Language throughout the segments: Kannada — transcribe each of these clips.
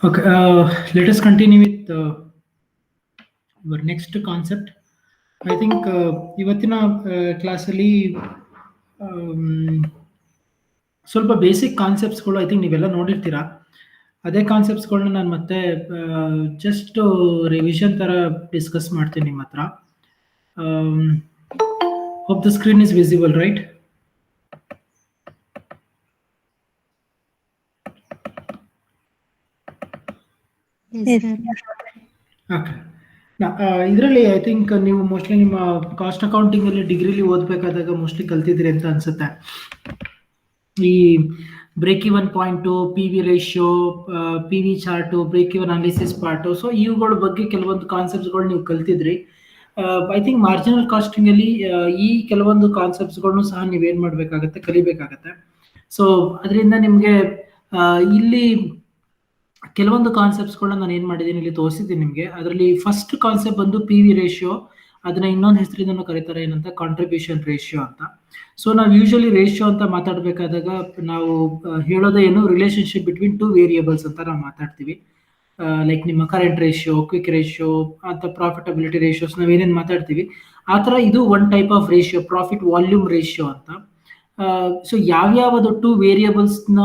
Okay, let us continue with our next concept. I think ಇವತ್ತಿನ ಕ್ಲಾಸಲ್ಲಿ ಸ್ವಲ್ಪ ಬೇಸಿಕ್ ಕಾನ್ಸೆಪ್ಟ್ಸ್ಗಳು ಐ ಥಿಂಕ್ ನೀವೆಲ್ಲ ನೋಡಿರ್ತೀರಾ. ಅದೇ ಕಾನ್ಸೆಪ್ಟ್ಸ್ಗಳನ್ನ ನಾನು ಮತ್ತೆ ಜಸ್ಟ್ ರಿವಿಷನ್ ಥರ ಡಿಸ್ಕಸ್ ಮಾಡ್ತೀನಿ ನಿಮ್ಮ ಹತ್ರ. Hope the screen is visible, right? Okay. ಇದರಲ್ಲಿ ಐ ಥಿಂಕ್ ನೀವು ಮೋಸ್ಟ್ಲಿ ನಿಮ್ಮ ಕಾಸ್ಟ್ ಅಕೌಂಟಿಂಗಲ್ಲಿ ಡಿಗ್ರಿಲಿ ಓದಬೇಕಾದಾಗ ಮೋಸ್ಟ್ಲಿ ಕಲ್ತಿದ್ದೀರಿ ಅಂತ ಅನ್ಸುತ್ತೆ. ಈ break even point, P V ratio, P V chart, break even analysis part, so ಇವುಗಳ ಬಗ್ಗೆ ಕೆಲವೊಂದು ಕಾನ್ಸೆಪ್ಟ್ಸ್ಗಳು ನೀವು ಕಲ್ತಿದ್ರಿ. ಐ ಥಿಂಕ್ ಮಾರ್ಜಿನಲ್ ಕಾಸ್ಟಿಂಗಲ್ಲಿ ಈ ಕೆಲವೊಂದು ಕಾನ್ಸೆಪ್ಟ್ಸ್ಗಳನ್ನು ಸಹ ನೀವೇನು ಮಾಡಬೇಕಾಗತ್ತೆ, ಕಲಿಬೇಕಾಗತ್ತೆ. ಸೊ ಅದರಿಂದ ನಿಮಗೆ ಇಲ್ಲಿ ಕೆಲವೊಂದು ಕಾನ್ಸೆಪ್ಟ್ಸ್ಗಳನ್ನ ನಾನು ಏನು ಮಾಡಿದ್ದೀನಿ ಇಲ್ಲಿ ತೋರಿಸಿದ್ದೀನಿ ನಿಮಗೆ. ಅದರಲ್ಲಿ ಫಸ್ಟ್ ಕಾನ್ಸೆಪ್ಟ್ ಬಂದು ಪಿ ವಿ ರೇಷಿಯೋ. ಅದನ್ನ ಇನ್ನೊಂದು ಹೆಸರಿಂದ ಕರೀತಾರೆ ಏನಂತ, ಕಾಂಟ್ರಿಬ್ಯೂಷನ್ ರೇಷಿಯೋ ಅಂತ. ಸೊ ನಾವು ಯೂಶಲಿ ರೇಷಿಯೋ ಅಂತ ಮಾತಾಡಬೇಕಾದಾಗ ನಾವು ಹೇಳೋದೇ ಏನು, ರಿಲೇಶನ್ಶಿಪ್ ಬಿಟ್ವೀನ್ ಟು ವೇರಿಯೇಬಲ್ಸ್ ಅಂತ ನಾವು ಮಾತಾಡ್ತೀವಿ. ಲೈಕ್ ನಿಮ್ಮ ಕರೆಂಟ್ ರೇಷಿಯೋ, ಕ್ವಿಕ್ ರೇಷಿಯೋ ಅಂತ ಪ್ರಾಫಿಟಬಿಲಿಟಿ ರೇಷಿಯೋಸ್ ನಾವೇನೇನು ಮಾತಾಡ್ತೀವಿ ಆ ಥರ ಇದು one type of ratio, profit volume ratio ಅಂತ. ಸೊ ಯಾವ್ಯಾವುದು ಟು ವೇರಿಯೇಬಲ್ಸ್ನ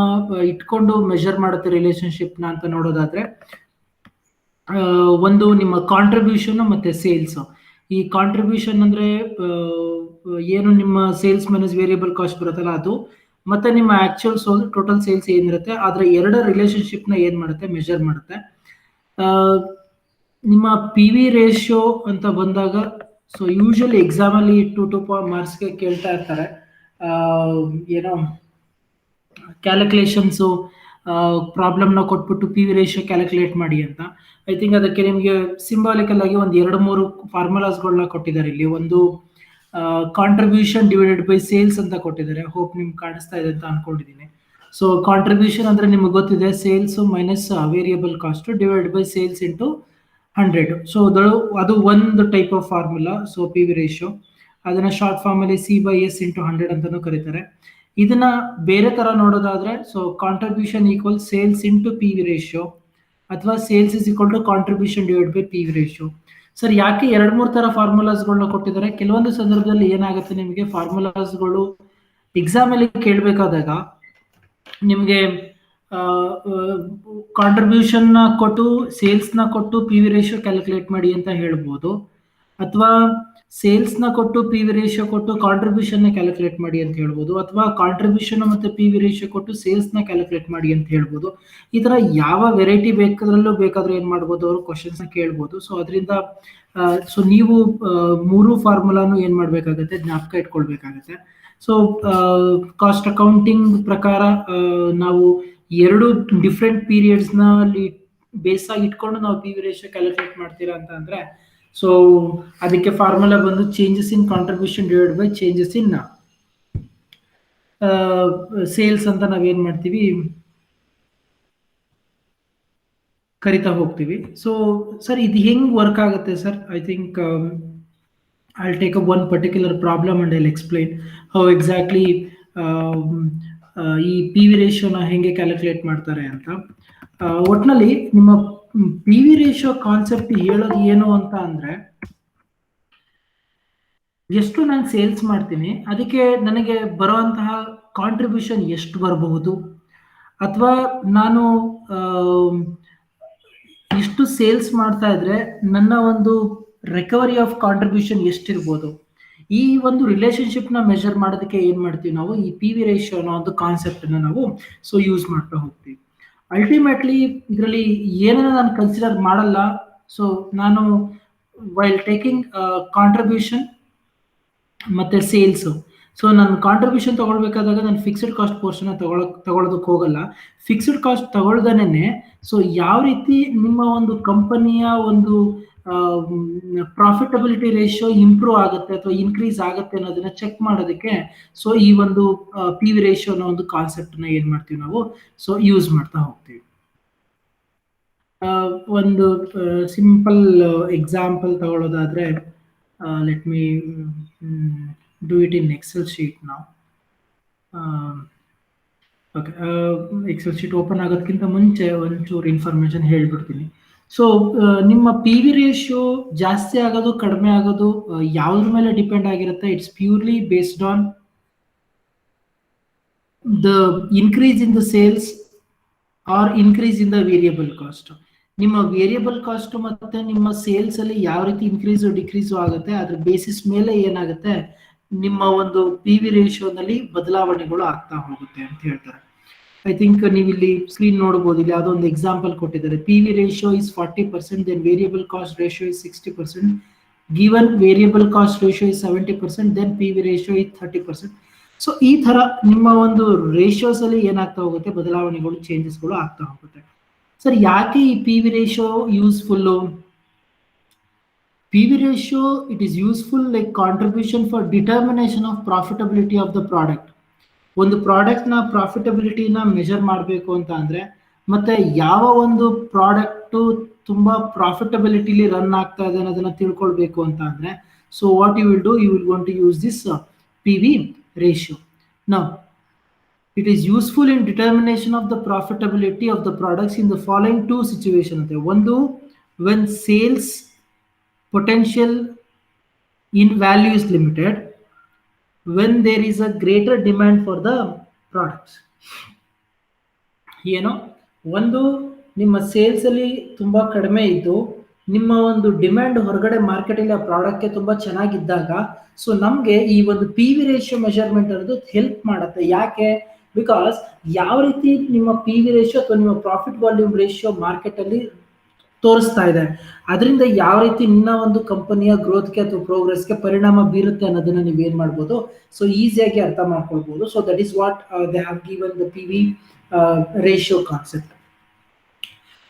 ಇಟ್ಕೊಂಡು ಮೆಷರ್ ಮಾಡುತ್ತೆ ರಿಲೇಶನ್ಶಿಪ್ನ ಅಂತ ನೋಡೋದಾದ್ರೆ, ಒಂದು ನಿಮ್ಮ ಕಾಂಟ್ರಿಬ್ಯೂಷನ್ ಮತ್ತೆ ಸೇಲ್ಸ್. ಈ ಕಾಂಟ್ರಿಬ್ಯೂಷನ್ ಅಂದ್ರೆ ಏನು ನಿಮ್ಮ ಸೇಲ್ಸ್ ಮೈನಸ್ ವೇರಿಯಬಲ್ ಕಾಸ್ಟ್ ಬರುತ್ತಲ್ಲ ಅದು, ಮತ್ತೆ ನಿಮ್ಮ ಆಕ್ಚುಯಲ್ ಟೋಟಲ್ ಸೇಲ್ಸ್ ಏನಿರುತ್ತೆ ಅದರ ಎರಡರ ರಿಲೇಶನ್ಶಿಪ್ನ ಏನು ಮಾಡುತ್ತೆ, ಮೆಷರ್ ಮಾಡುತ್ತೆ. ನಿಮ್ಮ ಪಿ ವಿ ರೇಷಿಯೋ ಅಂತ ಬಂದಾಗ, ಸೊ ಯೂಶಲಿ ಎಕ್ಸಾಮಲ್ಲಿ 2 ಮಾರ್ಕ್ಸ್ಗೆ ಕೇಳ್ತಾ ಇರ್ತಾರೆ, ಏನೋ ಕ್ಯಾಲ್ಕುಲೇಷನ್ಸು ಪ್ರಾಬ್ಲಮ್ನ ಕೊಟ್ಬಿಟ್ಟು ಪಿ ವಿ ರೇಷಿಯೋ ಕ್ಯಾಲ್ಕುಲೇಟ್ ಮಾಡಿ ಅಂತ. ಐ ಥಿಂಕ್ ಅದಕ್ಕೆ ನಿಮಗೆ ಸಿಂಬಾಲಿಕಲ್ ಆಗಿ ಒಂದು 2-3 ಫಾರ್ಮುಲಾಸ್ಗಳನ್ನ ಕೊಟ್ಟಿದ್ದಾರೆ. ಇಲ್ಲಿ ಒಂದು ಕಾಂಟ್ರಿಬ್ಯೂಷನ್ ಡಿವೈಡೆಡ್ ಬೈ ಸೇಲ್ಸ್ ಅಂತ ಕೊಟ್ಟಿದ್ದಾರೆ. ಹೋಪ್ ನಿಮ್ಗೆ ಕಾಣಿಸ್ತಾ ಇದೆ ಅಂತ ಅನ್ಕೊಂಡಿದ್ದೀನಿ. ಸೊ ಕಾಂಟ್ರಿಬ್ಯೂಷನ್ ಅಂದ್ರೆ ನಿಮ್ಗೆ ಗೊತ್ತಿದೆ, sales minus variable cost divide by sales into 100. So ಅದು ಒಂದು type of formula. So P V ratio ಅದನ್ನ ಶಾರ್ಟ್ ಫಾರ್ಮ್ ಅಲ್ಲಿ C/S ಇಂಟು 100 ಅಂತಾನೂ ಕರೀತಾರೆ. ಇದನ್ನ ಬೇರೆ ತರ ನೋಡೋದಾದ್ರೆ, so contribution equal sales into P V ratio, ಅಥವಾ sales is equal to contribution divide by P V ratio. Sir ಯಾಕೆ 2-3 ತರ ಫಾರ್ಮುಲಾಸ್ಗಳನ್ನ ಕೊಟ್ಟಿದ್ದಾರೆ? ಕೆಲವೊಂದು ಸಂದರ್ಭದಲ್ಲಿ ಏನಾಗುತ್ತೆ, ನಿಮಗೆ ಫಾರ್ಮುಲಾಸ್ಗಳು ಎಕ್ಸಾಮ್ ಅಲ್ಲಿ ಕೇಳಬೇಕಾದಾಗ ನಿಮಗೆ ಕಾಂಟ್ರಿಬ್ಯೂಷನ್ ನ ಕೊಟ್ಟು ಸೇಲ್ಸ್ ನ ಕೊಟ್ಟು ಪಿ ವಿ ರೇಷಿಯೋ ಕ್ಯಾಲ್ಕುಲೇಟ್ ಮಾಡಿ ಅಂತ ಹೇಳ್ಬೋದು, ಅಥವಾ ಸೇಲ್ಸ್ ನ ಕೊಟ್ಟು ಪಿ ವಿ ರೇಷಿಯೋ ಕೊಟ್ಟು ಕಾಂಟ್ರಿಬ್ಯೂಷನ್ ನ ಕ್ಯಾಲ್ಕುಲೇಟ್ ಮಾಡಿ ಅಂತ ಹೇಳ್ಬೋದು, ಅಥವಾ ಕಾಂಟ್ರಿಬ್ಯೂಷನ್ ಮತ್ತೆ ಪಿ ವಿ ರೇಷಿಯೋ ಕೊಟ್ಟು ಸೇಲ್ಸ್ ನ ಕ್ಯಾಲ್ಕುಲೇಟ್ ಮಾಡಿ ಅಂತ ಹೇಳ್ಬೋದು. ಈ ತರ ಯಾವ ವೆರೈಟಿ ಬೇಕಾದ್ರೂ ಏನ್ ಮಾಡ್ಬೋದು, ಅವರು ಕ್ವಶನ್ಸ್ ನ ಕೇಳ್ಬೋದು. ಸೊ ಅದರಿಂದ ಸೊ ನೀವು 3 ಫಾರ್ಮುಲಾನು ಏನ್ ಮಾಡ್ಬೇಕಾಗತ್ತೆ, ಜ್ಞಾಪಕ ಇಟ್ಕೊಳ್ಬೇಕಾಗತ್ತೆ. ಸೊ ಕಾಸ್ಟ್ ಅಕೌಂಟಿಂಗ್ ಪ್ರಕಾರ ನಾವು 2 ಡಿಫ್ರೆಂಟ್ ಪೀರಿಯಡ್ಸ್ ನಲ್ಲಿ ಬೇಸ್ ಆಗಿ ಇಟ್ಕೊಂಡು ನಾವು ಪಿ ವಿ ರೇಷಿಯೋ ಕ್ಯಾಲ್ಕುಲೇಟ್ ಮಾಡ್ತೀರಾ ಅಂತ ಅಂದ್ರೆ, ಸೊ ಅದಕ್ಕೆ ಫಾರ್ಮುಲಾ ಬಂದು changes in contribution divide by changes in sales ಅಂತ ನಾವೇನ್ ಮಾಡ್ತೀವಿ, ಕರಿತಾ ಹೋಗ್ತೀವಿ. ಸೊ ಸರ್ ಇದು ಹೆಂಗ್ ವರ್ಕ್ ಆಗುತ್ತೆ sir? I think I'll take up one particular problem and I'll explain how exactly ಈ ಪಿ ವಿ ರೇಷಿಯೋನ ಹೆಂಗೆ ಕ್ಯಾಲ್ಕುಲೇಟ್ ಮಾಡ್ತಾರೆ ಅಂತ. ಒಟ್ನಲ್ಲಿ ನಿಮ್ಮ ಪಿ ವಿ ರೇಷಿಯೋ ಕಾನ್ಸೆಪ್ಟ್ ಹೇಳೋದು ಏನು ಅಂತ ಅಂದ್ರೆ, ಎಷ್ಟು ನಾನು ಸೇಲ್ಸ್ ಮಾಡ್ತೀನಿ ಅದಕ್ಕೆ ನನಗೆ ಬರುವಂತಹ ಕಾಂಟ್ರಿಬ್ಯೂಷನ್ ಎಷ್ಟು ಬರಬಹುದು, ಅಥವಾ ನಾನು ಇಷ್ಟು ಸೇಲ್ಸ್ ಮಾಡ್ತಾ ಇದ್ರೆ ನನ್ನ ಒಂದು ರಿಕವರಿ ಆಫ್ ಕಾಂಟ್ರಿಬ್ಯೂಷನ್ ಎಷ್ಟಿರ್ಬೋದು. ಈ ಒಂದು ರಿಲೇಶನ್ಶಿಪ್ ನ ಮೆಷರ್ ಮಾಡೋದಕ್ಕೆ ಏನ್ ಮಾಡ್ತೀವಿ ನಾವು, ಈ ಪಿ ವಿ ರೇಷಿಯೋ ಅನ್ನೋ ಒಂದು ಕಾನ್ಸೆಪ್ಟ್ ಅನ್ನ ನಾವು ಸೊ ಯೂಸ್ ಮಾಡ್ತಾ ಹೋಗ್ತೀವಿ. ಅಲ್ಟಿಮೇಟ್ಲಿ ಇದರಲ್ಲಿ ಏನನ್ನ ನಾನು ಕನ್ಸಿಡರ್ ಮಾಡಲ್ಲ. ಸೊ ನಾನು ವೈಲ್ ಟೇಕಿಂಗ್ ಕಾಂಟ್ರಿಬ್ಯೂಷನ್ ಮತ್ತೆ ಸೇಲ್ಸ್, ಸೊ ನಾನು ಕಾಂಟ್ರಿಬ್ಯೂಷನ್ ತಗೊಳ್ಬೇಕಾದಾಗ ನಾನು ಫಿಕ್ಸ್ಡ್ ಕಾಸ್ಟ್ ಪೋರ್ಷನ್ ತಗೊಳ್ಳೋದಕ್ಕೆ ಹೋಗಲ್ಲ. ಫಿಕ್ಸ್ಡ್ ಕಾಸ್ಟ್ ತಗೊಳ್ದೇನೆ ಸೊ ಯಾವ ರೀತಿ ನಿಮ್ಮ ಒಂದು ಕಂಪನಿಯ ಒಂದು ಪ್ರಾಫಿಟಬಿಲಿಟಿ ರೇಷಿಯೋ ಇಂಪ್ರೂವ್ ಆಗುತ್ತೆ ಅಥವಾ ಇನ್ಕ್ರೀಸ್ ಆಗುತ್ತೆ ಅನ್ನೋದನ್ನ ಚೆಕ್ ಮಾಡೋದಕ್ಕೆ ಸೊ ಈ ಒಂದು ಪಿ ವಿ ರೇಷಿಯೋ ಅನ್ನೋ ಒಂದು ಕಾನ್ಸೆಪ್ಟ್ ನ ಏನ್ ಮಾಡ್ತೀವಿ ನಾವು ಸೊ ಯೂಸ್ ಮಾಡ್ತಾ ಹೋಗ್ತೀವಿ. ಒಂದು ಸಿಂಪಲ್ ಎಕ್ಸಾಂಪಲ್ ತಗೊಳ್ಳೋದಾದ್ರೆ, let me do it in Excel sheet now. Okay. Excel sheet open ಆಗೋದಕ್ಕಿಂತ ಮುಂಚೆ ಒಂಚೂರು ಇನ್ಫಾರ್ಮೇಶನ್ ಹೇಳ್ಬಿಡ್ತೀನಿ. ಸೊ ನಿಮ್ಮ ಪಿ ವಿ ರೇಷಿಯೋ ಜಾಸ್ತಿ ಆಗೋದು ಕಡಿಮೆ ಆಗೋದು ಯಾವ್ದ್ರ ಮೇಲೆ ಡಿಪೆಂಡ್ ಆಗಿರುತ್ತೆ? It's purely based on the increase in the sales or increase in the variable cost. ನಿಮ್ಮ ವೇರಿಯಬಲ್ ಕಾಸ್ಟ್ ಮತ್ತೆ ನಿಮ್ಮ ಸೇಲ್ಸ್ ಅಲ್ಲಿ ಯಾವ ರೀತಿ ಇನ್ಕ್ರೀಸ್ ಡಿಕ್ರೀಸ್ ಆಗುತ್ತೆ ಅದ್ರ ಬೇಸಿಸ್ ಮೇಲೆ ಏನಾಗುತ್ತೆ ನಿಮ್ಮ ಒಂದು ಪಿ ವಿ ರೇಷಿಯೋನಲ್ಲಿ ಬದಲಾವಣೆಗಳು ಆಗ್ತಾ ಹೋಗುತ್ತೆ ಅಂತ ಹೇಳ್ತಾರೆ. ಐ ಥಿಂಕ್ ನೀವು ಇಲ್ಲಿ ಸ್ಕ್ರೀನ್ ನೋಡಬಹುದು, ಇಲ್ಲಿ ಯಾವುದೋ ಒಂದು ಎಕ್ಸಾಂಪಲ್ ಕೊಟ್ಟಿದ್ದಾರೆ. P V ratio is 40%, then variable cost ratio is 60%, given variable cost ratio is 70%, then P V ratio is 30%. So ಈ ತರ ನಿಮ್ಮ ಒಂದು ರೇಷಿಯೋಸ್ ಅಲ್ಲಿ ಏನಾಗ್ತಾ ಹೋಗುತ್ತೆ, ಬದಲಾವಣೆಗಳು ಚೇಂಜಸ್ಗಳು ಆಗ್ತಾ ಹೋಗುತ್ತೆ. ಸರ್ ಯಾಕೆ ಈ P V ratio useful? P V ratio it is useful like contribution for determination of profitability of the product. ಒಂದು ಪ್ರಾಡಕ್ಟ್ ನ ಪ್ರಾಫಿಟಬಿಲಿಟಿನ ಮೆಜರ್ ಮಾಡಬೇಕು ಅಂತ ಅಂದ್ರೆ, ಮತ್ತೆ ಯಾವ ಒಂದು ಪ್ರಾಡಕ್ಟ್ ತುಂಬಾ ಪ್ರಾಫಿಟಬಿಲಿಟಿಲಿ ರನ್ ಆಗ್ತಾ ಇದೆ ಅನ್ನೋದನ್ನ ತಿಳ್ಕೊಳ್ಬೇಕು ಅಂತ ಅಂದ್ರೆ, so what you will do, you will gonna to use this P V ratio. Now it is useful in determination of the profitability of the products in the following two situations. One, when sales potential in value is limited, when there is a greater demand for the products. ಏನೋ ಒಂದು ನಿಮ್ಮ ಸೇಲ್ಸ್ ಅಲ್ಲಿ ತುಂಬಾ ಕಡಿಮೆ ಇದ್ದು ನಿಮ್ಮ ಒಂದು ಡಿಮ್ಯಾಂಡ್ ಹೊರಗಡೆ ಮಾರ್ಕೆಟ್ ಅಲ್ಲಿ ಆ ಪ್ರಾಡಕ್ಟ್ಗೆ ತುಂಬಾ ಚೆನ್ನಾಗಿದ್ದಾಗ, ಸೊ ನಮ್ಗೆ ಈ ಒಂದು ಪಿ ವಿ ರೇಷಿಯೋ ಮೆಜರ್ಮೆಂಟ್ ಅನ್ನೋದು ಹೆಲ್ಪ್ ಮಾಡುತ್ತೆ. ಯಾಕೆ? ಬಿಕಾಸ್ ಯಾವ ರೀತಿ ನಿಮ್ಮ ಪಿ ವಿ ರೇಷಿಯೋ ಅಥವಾ ನಿಮ್ಮ ಪ್ರಾಫಿಟ್ ವಾಲ್ಯೂಮ್ ರೇಷಿಯೋ ಮಾರ್ಕೆಟ್ ಅಲ್ಲಿ ತೋರಿಸ್ತಾ ಇದೆ, ಅದರಿಂದ ಯಾವ ರೀತಿ ನಿನ್ನ ಒಂದು ಕಂಪನಿಯ ಗ್ರೋತ್ಗೆ ಅಥವಾ ಪ್ರೋಗ್ರೆಸ್ಗೆ ಪರಿಣಾಮ ಬೀರುತ್ತೆ ಅನ್ನೋದನ್ನ ನೀವು ಏನ್ ಮಾಡ್ಬೋದು, ಸೊ ಈಸಿಯಾಗಿ ಅರ್ಥ ಮಾಡ್ಕೊಳ್ಬಹುದು. So that is what they have given the P V ratio concept.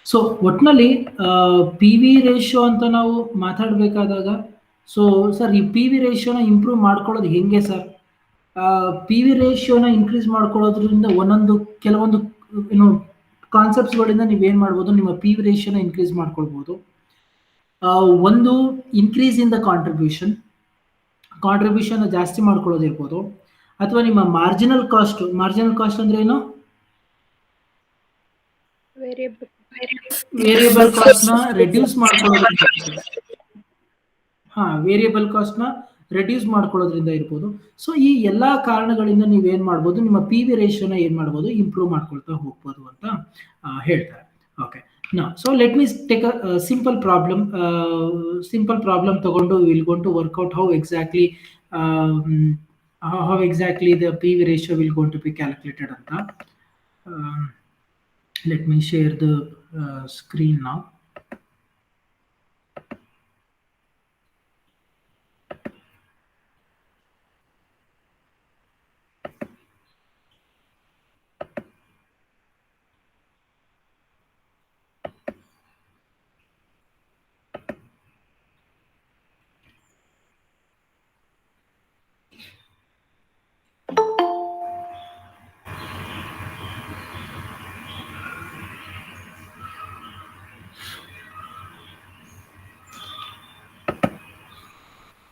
So ಒಟ್ಟಿನಲ್ಲಿ ಪಿ ವಿ ರೇಷಿಯೋ ಅಂತ ನಾವು ಮಾತಾಡಬೇಕಾದಾಗ, ಸೊ ಸರ್ ಈ ಪಿ ವಿ ರೇಷಿಯೋನ ಇಂಪ್ರೂವ್ ಮಾಡ್ಕೊಳ್ಳೋದು ಹೆಂಗೆ ಸರ್? ಪಿ ವಿ ರೇಷಿಯೋನ ಇನ್ಕ್ರೀಸ್ ಮಾಡ್ಕೊಳ್ಳೋದ್ರಿಂದ ಕೆಲವೊಂದು ಏನು ಕಾನ್ಸೆಪ್ಟ್ಸ್ಗಳಿಂದ ನೀವೇನು ಮಾಡ್ಬೋದು, ನಿಮ್ಮ ಪಿ ವಿ ರೇಷಿಯೋನ ಇನ್ಕ್ರೀಸ್ ಮಾಡ್ಕೊಳ್ಬೋದು. ಒಂದು ಇನ್ಕ್ರೀಸ್ ಇನ್ ದ ಕಾಂಟ್ರಿಬ್ಯೂಷನ್ ಜಾಸ್ತಿ ಮಾಡ್ಕೊಳ್ಳೋದಿರ್ಬೋದು, ಅಥವಾ ನಿಮ್ಮ ಮಾರ್ಜಿನಲ್ ಕಾಸ್ಟ್ ಅಂದ್ರೆ ಏನು? ವೇರಿಯಬಲ್ ಕಾಸ್ಟ್ ನ ರೆಡ್ಯೂಸ್ ಮಾಡ್ಕೊಳ್ಳೋದ್ರಿಂದ, ವೇರಿಯಬಲ್ ಕಾಸ್ಟ್ ನ ರೆಡ್ಯೂಸ್ ಮಾಡ್ಕೊಳ್ಳೋದ್ರಿಂದ ಇರ್ಬೋದು. ಸೊ ಈ ಎಲ್ಲಾ ಕಾರಣಗಳಿಂದ ನೀವೇನ್ ಮಾಡ್ಬೋದು, ನಿಮ್ಮ ಪಿ ವಿ ರೇಷಿಯೋನ ಏನ್ ಮಾಡ್ಬೋದು, ಇಂಪ್ರೂವ್ ಮಾಡ್ಕೊಳ್ತಾ ಹೋಗ್ಬೋದು ಅಂತ ಹೇಳ್ತಾರೆ. Okay, so let me take a simple problem ತಗೊಂಡು will gonna to work out how exactly the P V ratio will gonna to be calculated ಅಂತ. Let me share the screen now.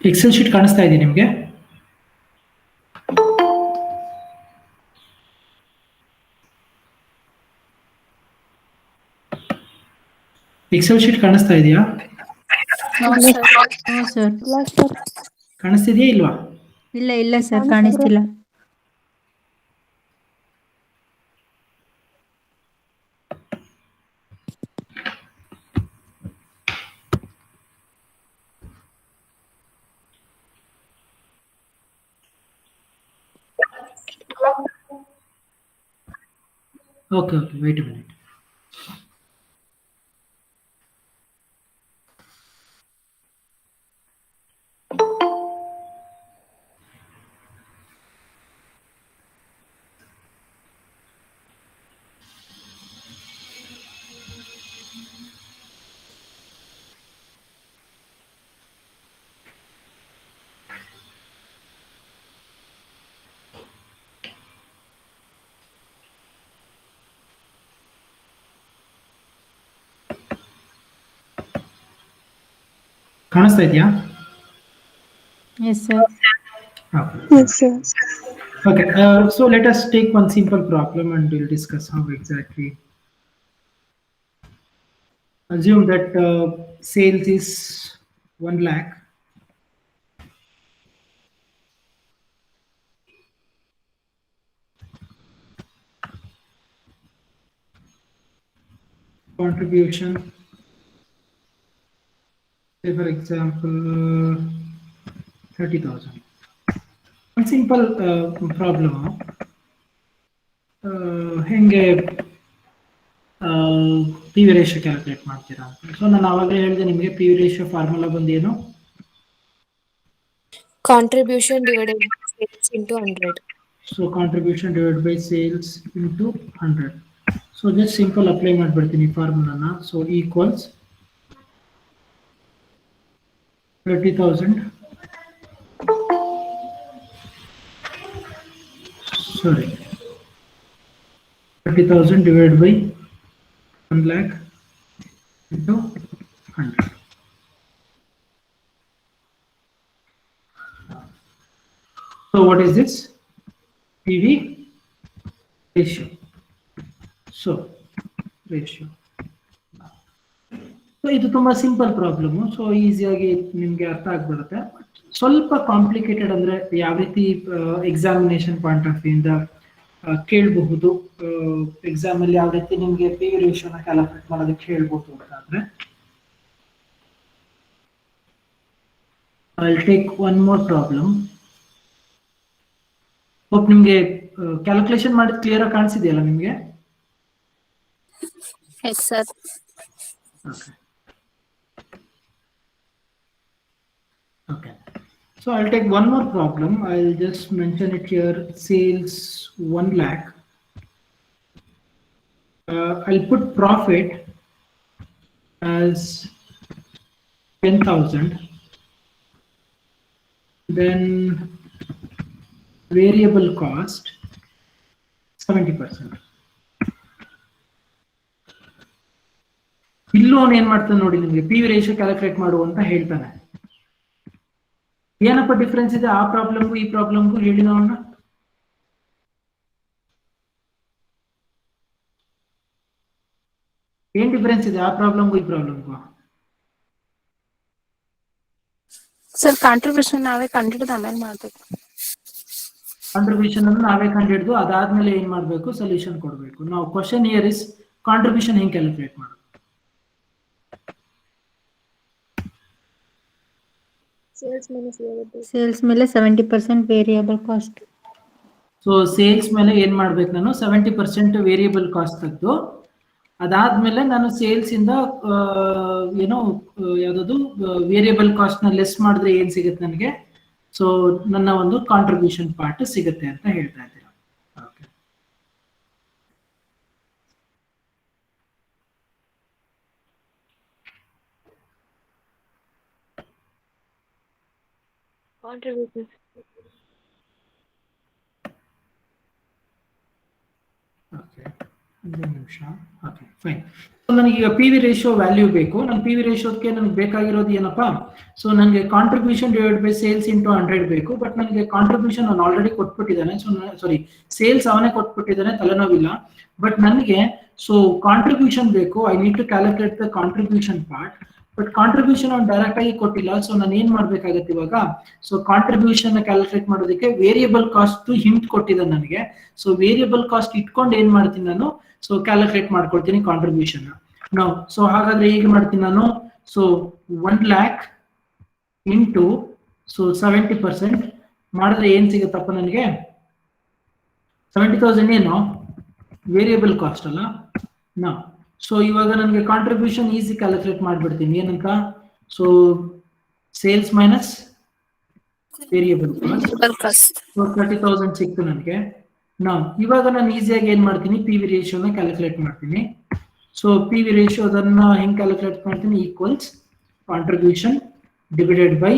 Excel sheet ಕಾಣಿಸ್ತಾ ಇದೆ ನಿಮಗೆ? ಎಕ್ಸೆಲ್ ಶೀಟ್ ಕಾಣಿಸ್ತಾ ಇದೆಯಾ? ಕಾಣಿಸ್ತಿದೆಯಾ ಇಲ್ವಾ? ಇಲ್ಲ ಸರ್, ಕಾಣಿಸ್ತಿಲ್ಲ. Okay, wait a minute. ಕಾಣಿಸ್ತಾ ಇದೆಯಾ? Yes sir. Okay, so let us take one simple problem and we'll discuss how exactly. Assume that sales is 1 lakh. Contribution, say for example, 30,000. One simple problem. ಹೆಂಗೆ ಪಿ ವಿ ರೇಷಿಯೋ ಕ್ಯಾಲ್ಕುಲೇಟ್ ಮಾಡ್ತೀರಾ ಅಂತ. ಸೊ ನಾನು ಆವಾಗಲೇ ಹೇಳಿದೆ ನಿಮಗೆ ಪಿ ವಿ ರೇಷಿಯೋ ಫಾರ್ಮುಲಾ ಬಂದು ಏನು? Contribution divided by sales into 100. So contribution divided by sales into 100. So just simple apply ಮಾಡ್ಬಿಡ್ತೀನಿ ಫಾರ್ಮುಲಾನ. So equals 30,000. Sorry. 30,000 divided by 1 lakh into 100. So what is this? PV ratio. So ratio. So ಇದು ತುಂಬಾ ಸಿಂಪಲ್ ಪ್ರಾಬ್ಲಮ್. ಸೊ ಈಸಿಯಾಗಿ ನಿಮ್ಗೆ ಅರ್ಥ ಆಗ್ಬಿಡುತ್ತೆ. ಸ್ವಲ್ಪ ಕಾಂಪ್ಲಿಕೇಟೆಡ್ ಅಂದ್ರೆ ಯಾವ ರೀತಿ ಎಕ್ಸಾಮಿನೇಷನ್ ಪಾಯಿಂಟ್ ಆಫ್ ವ್ಯೂ ಇಂದ ಕೇಳಬಹುದು, ಎಕ್ಸಾಮ್ ಅಲ್ಲಿ ಯಾವ ರೀತಿ ನಿಮ್ಗೆ ಪಿ ವಿ ರೇಷಿಯೋನ ಕ್ಯಾಲ್ಕುಲೇಟ್ ಮಾಡೋದಕ್ಕೆ ಹೇಳ್ಬೋದು ಅಂತಾದ್ರೆ, I will take one more problem. Hope ನಿಮ್ಗೆ ಕ್ಯಾಲ್ಕುಲೇಷನ್ ಮಾಡಿದ ಕ್ಲಿಯರ್ ಆಗಿ ಕಾಣಿಸಿದೆಯಲ್ಲ ನಿಮ್ಗೆ? Yes, sir. Okay. Okay. So I'll take one more problem. I'll just mention it here. Sales 1 lakh. I'll put profit as 10,000. Then variable cost 70%. ಇಲ್ಲೂ ಅವನು ಏನ್ ಮಾಡ್ತಾನೆ ನೋಡಿ, ನಿಮಗೆ ಪಿ ವಿ ರೇಷಿಯೋ ಕ್ಯಾಲ್ಕುಲೇಟ್ ಮಾಡು ಅಂತ ಹೇಳ್ತಾನೆ. ಏನಪ್ಪ ಡಿಫ್ರೆನ್ಸ್ ಇದೆ ಆ ಪ್ರಾಬ್ಲಮ್ಗೂ ಈ ಪ್ರಾಬ್ಲಮ್ಗೂ ಹೇಳಿ ನೋಡೋಣ. ಏನ್ ಡಿಫ್ರೆನ್ಸ್ ಇದೆ ಆ ಪ್ರಾಬ್ಲಮ್ಗೂ ಈ ಪ್ರಾಬ್ಲಮ್ಗೂ? ಸರ್ ಕಾಂಟ್ರಿಬ್ಯೂಷನ್ ನಾವೇ ಕಂಡಿಡಿದು ಆಮೇಲೆ ಮಾಡ್ಬೇಕು. ಕಾಂಟ್ರಿಬ್ಯೂಷನ್ ಅನ್ನು ನಾವೇ ಕಂಡುಹಿಡಿದು ಅದಾದ್ಮೇಲೆ ಏನ್ ಮಾಡ್ಬೇಕು? ಸೊಲ್ಯೂಷನ್ ಕೊಡ್ಬೇಕು. ನಾವು ಕ್ವಶನ್ ಹಿಯರ್ ಇಸ್ ಕಾಂಟ್ರಿಬ್ಯೂಷನ್ ಹೆಂಗ್ ಕ್ಯಾಲ್ಕುಲೇಟ್ ಮಾಡೋದು? ಸೇಲ್ಸ್ ಮೇಲೆ 70% ವೇರಿಯಬಲ್ ಕಾಸ್ಟ್. ಸೊ ಸೇಲ್ಸ್ ಮೇಲೆ ಏನ್ ಮಾಡ್ಬೇಕು? ನಾನು 70% ವೇರಿಯಬಲ್ ಕಾಸ್ಟ್ ತೆಗೆದು ಅದಾದ್ಮೇಲೆ ನಾನು ಸೇಲ್ಸ್ ಇಂದ ಏನೋ ಯಾವ್ದು ವೇರಿಯಬಲ್ ಕಾಸ್ಟ್ ನ ಲೆಸ್ ಮಾಡಿದ್ರೆ ಏನ್ ಸಿಗುತ್ತೆ ನನಗೆ? ಸೊ ನನ್ನ ಒಂದು ಕಾಂಟ್ರಿಬ್ಯೂಷನ್ ಪಾರ್ಟ್ ಸಿಗುತ್ತೆ ಅಂತ ಹೇಳ್ತಾ ಇದ್ದೀರಾ. Okay, Contribution. ಓಕೆ, ಒಂದು ನಿಮಿಷ. Okay, fine. ಸೊ ನನಗೆ ಈಗ ಪಿ ವಿ ರೇಷಿಯೋ ವ್ಯಾಲ್ಯೂ ಬೇಕು. ನನ್ನ ಪಿ ವಿ ರೇಷಿಯೋಕ್ಕೆ ನನಗೆ ಬೇಕಾಗಿರೋದು ಏನಪ್ಪಾ? ಸೊ ನನಗೆ contribution divide by sales into 100 ಬೇಕು. ಬಟ್ ನನಗೆ ಕಾಂಟ್ರಿಬ್ಯೂಷನ್ ಅವನು ಆಲ್ರೆಡಿ ಕೊಟ್ಬಿಟ್ಟಿದ್ದಾನೆ. ಸೊ ಸಾರಿ, ಸೇಲ್ಸ್ ಅವನೇ ಕೊಟ್ಬಿಟ್ಟಿದ್ದಾನೆ, ತಲೆನೋವಿಲ್ಲ. ಬಟ್ ನನಗೆ ಸೊ ಕಾಂಟ್ರಿಬ್ಯೂಷನ್ ಬೇಕು. I need to calculate the contribution part. But contribution ಅವ್ನು ಡೈರೆಕ್ಟ್ ಆಗಿ ಕೊಟ್ಟಿಲ್ಲ. ಸೊ ನಾನು ಏನ್ ಮಾಡ್ಬೇಕಾಗತ್ತೆ ಇವಾಗ? ಸೊ ಕಾಂಟ್ರಿಬ್ಯೂಷನ್ ಕ್ಯಾಲ್ಕುಲೇಟ್ ಮಾಡೋದಕ್ಕೆ ವೇರಿಯಬಲ್ ಕಾಸ್ಟ್ ಹಿಂಟ್ ಕೊಟ್ಟಿದ್ದಾನೆ ನನಗೆ. ಸೊ ವೇರಿಯಬಲ್ ಕಾಸ್ಟ್ ಇಟ್ಕೊಂಡು ಏನ್ ಮಾಡ್ತೀನಿ ನಾನು? ಸೊ ಕ್ಯಾಲ್ಕುಲೇಟ್ ಮಾಡ್ಕೊಳ್ತೀನಿ ಕಾಂಟ್ರಿಬ್ಯೂಷನ್ ನಾವು. ಸೊ ಹಾಗಾದ್ರೆ ಹೇಗೆ ಮಾಡ್ತೀನಿ ನಾನು? ಸೊ 1 lakh ಇಂಟು ಸೊ 70% ಮಾಡಿದ್ರೆ ಏನ್ ಸಿಗುತ್ತಪ್ಪ ನನಗೆ? 70,000 ಏನು ವೇರಿಯಬಲ್ ಕಾಸ್ಟ್ ಅಲ್ಲ ನಾವು. ಸೊ ಇವಾಗ ನನಗೆ ಕಾಂಟ್ರಿಬ್ಯೂಷನ್ ಈಸಿ ಕ್ಯಾಲ್ಕುಲೇಟ್ ಮಾಡ್ಬಿಡ್ತೀನಿ. ಏನಂತ? So sales minus variable cost. So 30,000 ಸಿಕ್ತು ನನಗೆ. ನಾವು ಇವಾಗ ನಾನು ಈಸಿಯಾಗಿ ಏನ್ ಮಾಡ್ತೀನಿ? ಪಿ ವಿ ರೇಷಿಯೋನ ಕ್ಯಾಲ್ಕುಲೇಟ್ ಮಾಡ್ತೀನಿ. ಸೊ ಪಿ ವಿ ರೇಷಿಯೋದನ್ನ ಹೆಂಗ್ ಕ್ಯಾಲ್ಕುಲೇಟ್ ಮಾಡ್ತೀನಿ? Equals contribution divided by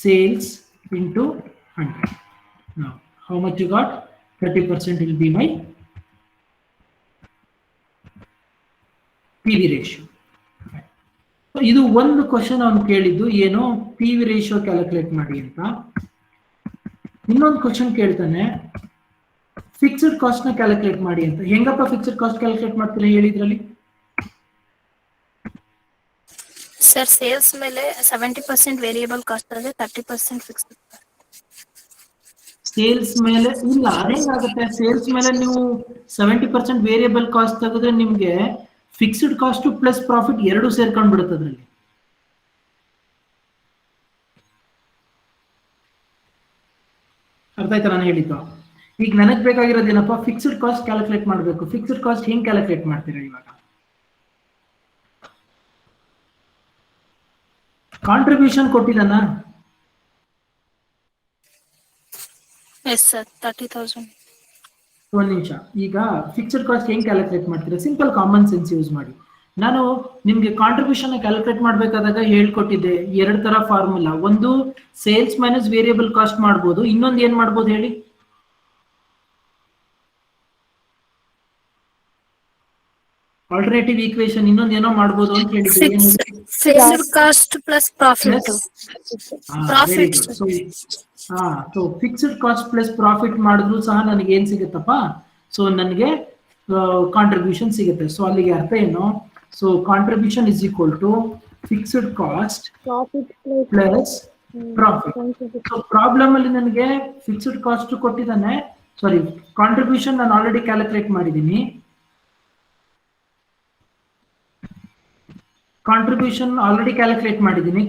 sales into 100. Now how much you got? 30% will be my P V ratio. ಇದು ಒಂದು ಕ್ವಶನ್ ಅವನು ಕೇಳಿದ್ದು, ಏನು? ಪಿ ವಿ ರೇಷಿಯೋ ಕ್ಯಾಲ್ಕುಲೇಟ್ ಮಾಡಿ ಅಂತ. ಇನ್ನೊಂದು ಕ್ವಶನ್ ಕೇಳ್ತಾನೆ, ಫಿಕ್ಸ್ಡ್ ಕಾಸ್ಟ್ ನ ಕ್ಯಾಲ್ಕುಲೇಟ್ ಮಾಡಿ ಅಂತ. ಹೆಂಗಪ್ಪ ಫಿಕ್ಸ್ಡ್ ಕಾಸ್ಟ್ ಕ್ಯಾಲ್ಕುಲೇಟ್ ಮಾಡ್ತೀರಾ ಹೇಳಿದ್ರಲ್ಲಿ? ಸರ್ ಸೇಲ್ಸ್ ಮೇಲೆ 70% ವೇರಿಯಬಲ್ ಕಾಸ್ಟ್ ಆದ್ರೆ 30% ಫಿಕ್ಸ್ಡ್. ಸೇಲ್ಸ್ ಮೇಲೆ ಇಲ್ಲ, ಅದೇನಾಗುತ್ತೆ, ಸೇಲ್ಸ್ ಮೇಲೆ ನೀವು 70% ವೇರಿಯಬಲ್ ಕಾಸ್ಟ್ ತೆಗೆದ್ರೆ ನಿಮ್ಗೆ ಫಿಕ್ಸ್ಡ್ ಕಾಸ್ಟ್ ಪ್ಲಸ್ ಪ್ರಾಫಿಟ್ ಎರಡು ಸೇರ್ಕೊಂಡ್ ಬಿಡುತ್ತೆ ಅದ್ರಲ್ಲಿ. ಅರ್ಥ ಆಯ್ತಾ ನಾನು ಹೇಳಿದ್ದು? ಈಗ ನನಗ್ ಬೇಕಾಗಿರೋದೇನಪ್ಪ, ಫಿಕ್ಸ್ಡ್ ಕಾಸ್ಟ್ ಕ್ಯಾಲ್ಕುಲೇಟ್ ಮಾಡಬೇಕು. ಫಿಕ್ಸ್ಡ್ ಕಾಸ್ಟ್ ಹೆಂಗ್ ಕ್ಯಾಲ್ಕುಲೇಟ್ ಮಾಡ್ತೀರಾ ಇವಾಗ? ಕಾಂಟ್ರಿಬ್ಯೂಷನ್ ಕೊಟ್ಟಿದ್ದಾನ? Yes sir 30,000. ಒಂದ್ ನಿಮಿಷ. ಈಗ ಫಿಕ್ಸ್ಡ್ ಕಾಸ್ಟ್ ಹೆಂಗ್ ಕ್ಯಾಲ್ಕುಲೇಟ್ ಮಾಡ್ತೀರಾ? ಸಿಂಪಲ್ ಕಾಮನ್ ಸೆನ್ಸ್ ಯೂಸ್ ಮಾಡಿ. ನಾನು ನಿಮ್ಗೆ ಕಾಂಟ್ರಿಬ್ಯೂಷನ್ ಕ್ಯಾಲ್ಕುಲೇಟ್ ಮಾಡ್ಬೇಕಾದಾಗ ಹೇಳ್ಕೊಟ್ಟಿದ್ದೆ ಎರಡು ತರ ಫಾರ್ಮುಲಾ. ಒಂದು ಸೇಲ್ಸ್ ಮೈನಸ್ ವೇರಿಯಬಲ್ ಕಾಸ್ಟ್ ಮಾಡ್ಬೋದು, ಇನ್ನೊಂದು ಏನ್ ಮಾಡ್ಬೋದು ಹೇಳಿ? ಆಲ್ಟರ್ನೇಟಿವ್ ಈಕ್ವೇಶನ್ ಇನ್ನೊಂದು ಏನೋ ಮಾಡ್ಬೋದು ಅಂತ ಹೇಳಿದ್ದೆ. Fixed cost plus profit. Profit. So fixed cost plus profit ಮಾಡಿದ್ರು ಸಹ ನನಗೆ ಏನ್ ಸಿಗುತ್ತಪ್ಪ? ಸೊ ನನಗೆ ಕಾಂಟ್ರಿಬ್ಯೂಷನ್ ಸಿಗುತ್ತೆ. ಸೊ ಅಲ್ಲಿಗೆ ಅರ್ಥ ಏನು? So contribution is equal to fixed cost plus profit. So problem ಅಲ್ಲಿ ನನಗೆ ಫಿಕ್ಸ್ಡ್ ಕಾಸ್ಟ್ ಕೊಟ್ಟಿದ್ದಾನೆ, ಸಾರಿ ಕಾಂಟ್ರಿಬ್ಯೂಷನ್ ನಾನು ಆಲ್ರೆಡಿ ಕ್ಯಾಲ್ಕುಲೇಟ್ ಮಾಡಿದ್ದೀನಿ.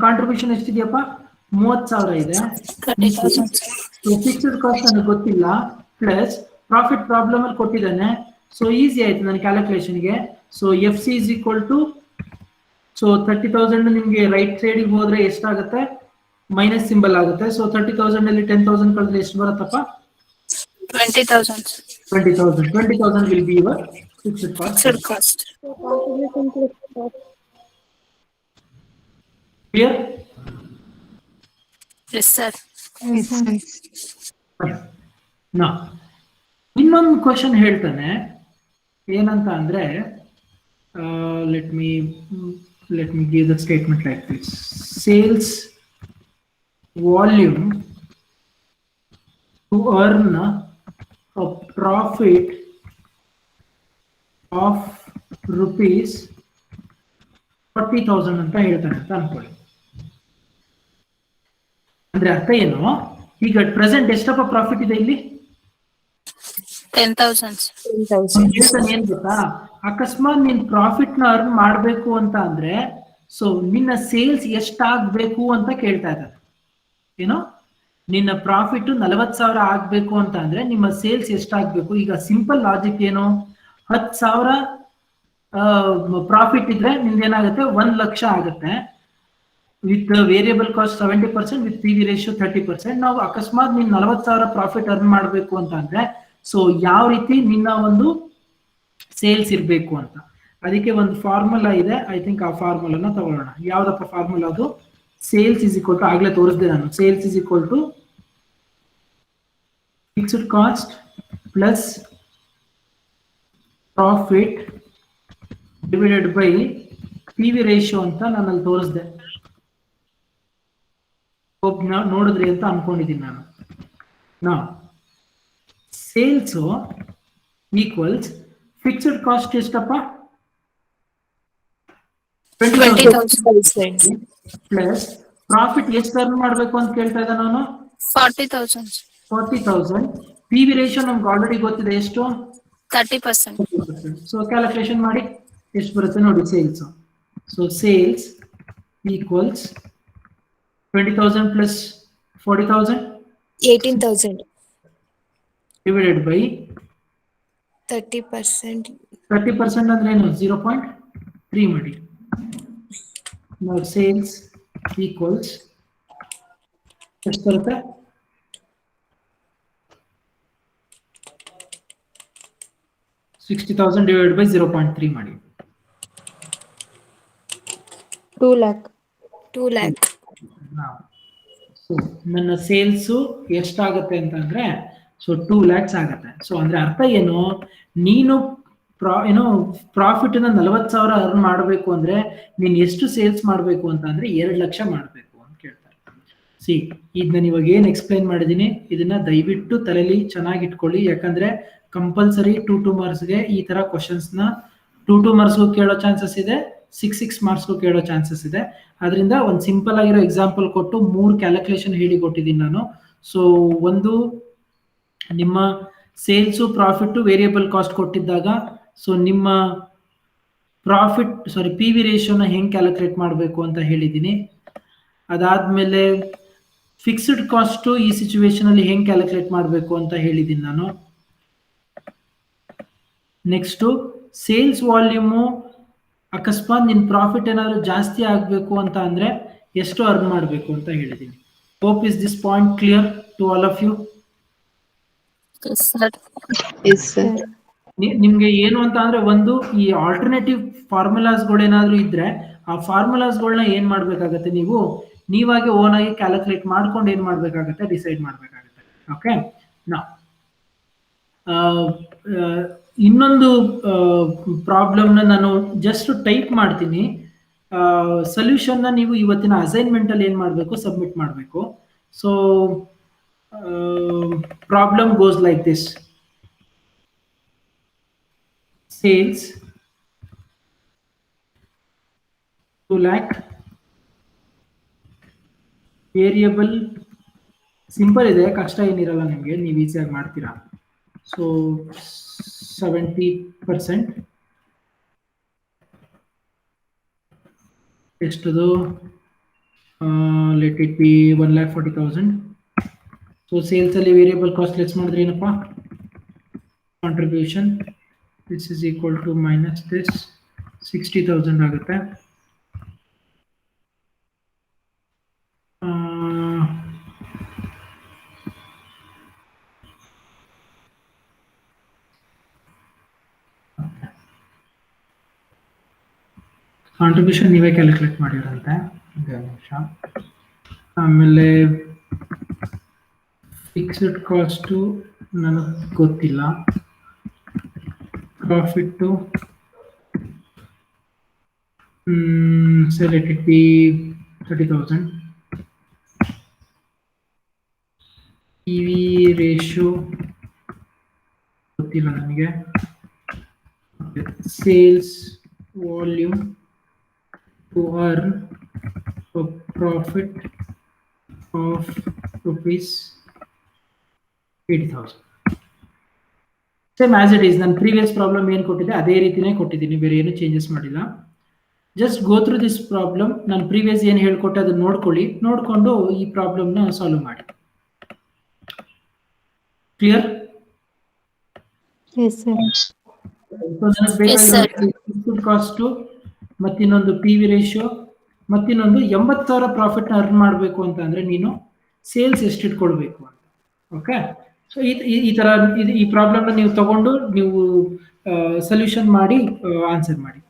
ಕಾಂಟ್ರಿಬ್ಯೂಷನ್ ಎಷ್ಟಿದೆಯಪ್ಪ? 30,000 ಇದೆ. ಫಿಕ್ಸ್ಡ್ ಕಾಸ್ಟ್ ನನಗೆ ಗೊತ್ತಿಲ್ಲ, ಪ್ಲಸ್ ಪ್ರಾಫಿಟ್ ಪ್ರಾಬ್ಲಮ್ ಅಲ್ಲಿ ಕೊಟ್ಟಿದ್ದಾನೆ. ಸೊ ಈಸಿ ಆಯ್ತು ನನ್ನ ಕ್ಯಾಲ್ಕುಲೇಷನ್ಗೆ. So F C is equal to, so 30,000 ನಿಮ್ಗೆ ರೈಟ್ ಸೈಡ್ ಹೋದ್ರೆ ಎಷ್ಟಾಗುತ್ತೆ? ಮೈನಸ್ ಸಿಂಬಲ್ ಆಗುತ್ತೆ. ಸೊ 30,000 ಅಲ್ಲಿ 10,000 ಕಳೆದ್ರೆ ಎಷ್ಟು ಬರುತ್ತಪ್ಪ? 20,000. 20,000 will be your fixed cost. Clear? Yes sir. ನಾ ಇನ್ನೊಂದು ಕ್ವಶನ್ ಹೇಳ್ತಾನೆ, ಏನಂತ ಅಂದ್ರೆ, let me give the statement like this: sales volume to earn a profit of rupees 40,000 ಅಂತ ಹೇಳ್ತಾನೆ ಅಂತ ಅನ್ಕೊಳ್ಳಿ. ಅಂದ್ರೆ ಅರ್ಥ ಏನು? ಈಗ ಪ್ರೆಸೆಂಟ್ ಎಷ್ಟಪ್ಪ ಪ್ರಾಫಿಟ್ ಇದೆ ಇಲ್ಲಿ? 10,000. ಏನ್ ಗೊತ್ತಾ, ಅಕಸ್ಮಾತ್ ನೀನ್ ಪ್ರಾಫಿಟ್ ನ ಅರ್ನ್ ಮಾಡ್ಬೇಕು ಅಂತ ಅಂದ್ರೆ, ಸೊ ನಿನ್ನ ಸೇಲ್ಸ್ ಎಷ್ಟಾಗ್ಬೇಕು ಅಂತ ಕೇಳ್ತಾ ಇದ್ದಾರೆ. ಏನೋ ನಿನ್ನ ಪ್ರಾಫಿಟ್ 40,000 ಆಗ್ಬೇಕು ಅಂತ ಅಂದ್ರೆ ನಿಮ್ಮ ಸೇಲ್ಸ್ ಎಷ್ಟಾಗ್ಬೇಕು? ಈಗ ಸಿಂಪಲ್ ಲಾಜಿಕ್ ಏನು, 10,000 ಪ್ರಾಫಿಟ್ ಇದ್ರೆ ನಿಮ್ದು ಏನಾಗುತ್ತೆ? 1 ಲಕ್ಷ ಆಗುತ್ತೆ. With variable cost 70%, with P V ratio 30%. ನಾವು ಅಕಸ್ಮಾತ್ ನೀನ್ 40,000 ಪ್ರಾಫಿಟ್ ಅರ್ನ್ ಮಾಡ್ಬೇಕು ಅಂತ ಅಂದ್ರೆ, ಸೊ ಯಾವ ರೀತಿ ನಿನ್ನ ಒಂದು ಸೇಲ್ಸ್ ಇರ್ಬೇಕು ಅಂತ, ಅದಕ್ಕೆ ಒಂದು ಫಾರ್ಮುಲಾ ಇದೆ. ಐ ಥಿಂಕ್ ಆ ಫಾರ್ಮುಲಾನ ತಗೊಳ್ಳೋಣ. ಯಾವ್ದಪ್ಪ ಫಾರ್ಮುಲಾ ಅದು? ಸೇಲ್ಸ್ ಇಸ್ ಈಕ್ವಲ್ ಟು, ಆಗ್ಲೇ ತೋರಿಸಿದೆ ನಾನು, sales is equal to fixed cost plus profit divided by P V ratio ಅಂತ ನಾನು ಅಲ್ಲಿ ತೋರಿಸಿದೆ. ನೋಡಿದ್ರಿ ಅಂತ ಅನ್ಕೊಂಡಿದ್ದೀನಿ ನಾನು. ನಾ ಸೇಲ್ಸ್ ಈಕ್ವಲ್ಸ್ ಫಿಕ್ಸ್ಡ್ ಕಾಸ್ಟ್ ಎಷ್ಟಪ್ಪ? 20,000 ಪ್ಲಸ್ ಪ್ರಾಫಿಟ್ ಎಷ್ಟು ಅರ್ನ್ ಮಾಡ್ಬೇಕು ಅಂತ ಕೇಳ್ತಾ ಇದ್ದ ನಾನು? 40,000. 40,000. ಪಿ ವಿ ರೇಷಿಯೋ ನಮ್ಗೆ ಆಲ್ರೆಡಿ ಗೊತ್ತಿದೆ, ಎಷ್ಟು? 30%. ಸೊ ಕ್ಯಾಲ್ಕುಲೇಷನ್ ಮಾಡಿ ಎಷ್ಟು ಬರುತ್ತೆ ನೋಡಿ sales. So sales equals 20,000 plus 40,000 18,000 divided by 30%. 30% ಅಂದ್ರೆ ಏನು? 0.3 ಮಾಡಿ. ನಾವು ಸೇಲ್ಸ್ ಈಕ್ವಲ್ಸ್ ಎಷ್ಟು ಬರುತ್ತೆ? 60,000 ಡಿವೈಡೆಡ್ ಬೈ 0.3 ಮಾಡಿ. 2 lakh. 2 lakh. ಸೊ ನನ್ನ ಸೇಲ್ಸ್ ಎಷ್ಟಾಗತ್ತೆ ಅಂತಂದ್ರೆ, ಸೊ 2 lakhs ಆಗತ್ತೆ. ಸೊ ಅಂದ್ರೆ ಅರ್ಥ ಏನು? ನೀನು ಪ್ರಾಫಿಟ್ 40,000 ಅರ್ನ್ ಮಾಡಬೇಕು ಅಂದ್ರೆ ನೀನ್ ಎಷ್ಟು ಸೇಲ್ಸ್ ಮಾಡಬೇಕು ಅಂತ ಅಂದ್ರೆ 2 ಲಕ್ಷ ಮಾಡಬೇಕು ಅಂತ ಕೇಳ್ತಾರೆ. ಸಿ ಇದು ನಾನು ಇವಾಗ ಏನು ಎಕ್ಸ್ಪ್ಲೈನ್ ಮಾಡಿದ್ದೀನಿ ಇದನ್ನ ದಯವಿಟ್ಟು ತಲೆಯಲ್ಲಿ ಚೆನ್ನಾಗಿ ಇಟ್ಕೊಳ್ಳಿ. ಯಾಕಂದ್ರೆ ಕಂಪಲ್ಸರಿ 2 ಮಾರ್ಕ್ಸ್ಗೆ ಈ ತರ ಕ್ವಶನ್ಸ್ನ 2 ಮಾರ್ಕ್ಸ್ಗೂ ಕೇಳೋ ಚಾನ್ಸಸ್ ಇದೆ, 6 ಮಾರ್ಕ್ಸ್ಗೂ ಕೇಳೋ ಚಾನ್ಸಸ್ ಇದೆ. ಅದರಿಂದ ಒಂದು ಸಿಂಪಲ್ ಆಗಿರೋ ಎಕ್ಸಾಂಪಲ್ ಕೊಟ್ಟು 3 ಕ್ಯಾಲ್ಕುಲೇಷನ್ ಹೇಳಿ ಕೊಟ್ಟಿದ್ದೀನಿ ನಾನು. ಸೊ ಒಂದು ನಿಮ್ಮ ಸೇಲ್ಸು ಪ್ರಾಫಿಟ್ ವೇರಿಯಬಲ್ ಕಾಸ್ಟ್ ಕೊಟ್ಟಿದ್ದಾಗ ಸೊ ನಿಮ್ಮ ಪಿ ವಿ ರೇಷಿಯೋನ ಹೆಂಗೆ ಕ್ಯಾಲ್ಕುಲೇಟ್ ಮಾಡಬೇಕು ಅಂತ ಹೇಳಿದ್ದೀನಿ. ಅದಾದ್ಮೇಲೆ ಫಿಕ್ಸ್ಡ್ ಕಾಸ್ಟ್ ಈ ಸಿಚುವೇಶನ್ ಅಲ್ಲಿ ಹೆಂಗೆ ಕ್ಯಾಲ್ಕುಲೇಟ್ ಮಾಡಬೇಕು ಅಂತ ಹೇಳಿದ್ದೀನಿ ನಾನು. ನೆಕ್ಸ್ಟ್ ಸೇಲ್ಸ್ ವಾಲ್ಯೂಮು ಅಕಸ್ಮಾತ್ ನಿನ್ನ ಪ್ರಾಫಿಟ್ ಏನಾದರೂ ಜಾಸ್ತಿ ಆಗಬೇಕು ಅಂತ ಅಂದ್ರೆ ಎಷ್ಟು ಅರ್ನ್ ಮಾಡಬೇಕು ಅಂತ ಹೇಳಿದ್ದೀನಿ. Hope is this point clear to all of you? Yes, sir. ನಿಮ್ಗೆ ಏನು ಅಂತ ಅಂದ್ರೆ ಒಂದು ಈ ಆಲ್ಟರ್ನೇಟಿವ್ ಫಾರ್ಮುಲಾಸ್ಗಳು ಏನಾದ್ರು ಇದ್ರೆ ಆ ಫಾರ್ಮುಲಾಸ್ಗಳನ್ನ ಏನ್ ಮಾಡ್ಬೇಕಾಗತ್ತೆ, ನೀವಾಗೆ ಓನ್ ಆಗಿ ಕ್ಯಾಲ್ಕುಲೇಟ್ ಮಾಡ್ಕೊಂಡು ಏನ್ ಮಾಡ್ಬೇಕಾಗತ್ತೆ, ಡಿಸೈಡ್ ಮಾಡ್ಬೇಕಾಗತ್ತೆ. ಓಕೆ, ನಾ ಇನ್ನೊಂದು ಪ್ರಾಬ್ಲಮ್ನ ನಾನು ಜಸ್ಟ್ ಟೈಪ್ ಮಾಡ್ತೀನಿ. ಸೊಲ್ಯೂಷನ್ನ ನೀವು ಇವತ್ತಿನ ಅಸೈನ್ಮೆಂಟ್ ಅಲ್ಲಿ ಏನ್ ಮಾಡಬೇಕು, ಸಬ್ಮಿಟ್ ಮಾಡಬೇಕು. So problem goes like this. Sales 2 lakh, variable simple ಇದೆ, ಕಷ್ಟ ಏನಿರಲ್ಲ ನಿಮಗೆ, ನೀವು ಈಸಿಯಾಗಿ ಮಾಡ್ತೀರಾ. ಸೊ 70% ಎಷ್ಟದು, let it be 1,40,000. So sales ಅಲ್ಲಿ ವೇರಿಯಬಲ್ ಕಾಸ್ಟ್ ಲೆಸ್ ಮಾಡಿದ್ರೆ ಏನಪ್ಪ, contribution this is equal to minus this 60,000 ಆಗುತ್ತೆ. ಕಾಂಟ್ರಿಬ್ಯೂಷನ್ ನೀವೇ ಕ್ಯಾಲ್ಕುಲೇಟ್ ಮಾಡಿರಂತೆ, ನಿಮಿಷ. ಆಮೇಲೆ ಫಿಕ್ಸ್ಡ್ ಕಾಸ್ಟು ನನಗೆ ಗೊತ್ತಿಲ್ಲ. Profit say let it be 30,000. PV ratio ಗೊತ್ತಿಲ್ಲ ನನಗೆ. Sales volume to earn a profit of rupees 80,000. Same as it is. ನಾನು ಪ್ರೀವಿಯಸ್ ಪ್ರಾಬ್ಲಮ್ ಏನು ಕೊಟ್ಟಿದ್ದೆ ಅದೇ ರೀತಿನೇ ಕೊಟ್ಟಿದ್ದೀನಿ, ಬೇರೆ ಏನು ಚೇಂಜಸ್ ಮಾಡಿಲ್ಲ. Just go through this problem. ನಾನು ಪ್ರೀವಿಯಸ್ ಏನು ಹೇಳ್ಕೊಟ್ಟೆ ಅದನ್ನ ನೋಡ್ಕೊಳ್ಳಿ, ನೋಡಿಕೊಂಡು ಈ ಪ್ರಾಬ್ಲಮ್ನ ಸಾಲ್ವ್ ಮಾಡಿ. Clear? Yes, sir. Fixed cost ಮತ್ತಿನ್ನೊಂದು ಪಿ ವಿ ರೇಷಿಯೋ ಮತ್ತಿನ್ನೊಂದು 80,000 ಪ್ರಾಫಿಟ್ನ ಅರ್ನ್ ಮಾಡಬೇಕು ಅಂತ ಅಂದ್ರೆ ನೀನು ಸೇಲ್ಸ್ ಎಷ್ಟು ಇಟ್ಕೊಳ್ಬೇಕು ಅಂತ. ಓಕೆ, ಸೊ ಈ ತರ ಈ ಪ್ರಾಬ್ಲಮ್ನ ನೀವು ತಗೊಂಡು ನೀವು ಸೊಲ್ಯೂಷನ್ ಮಾಡಿ ಆನ್ಸರ್ ಮಾಡಿ,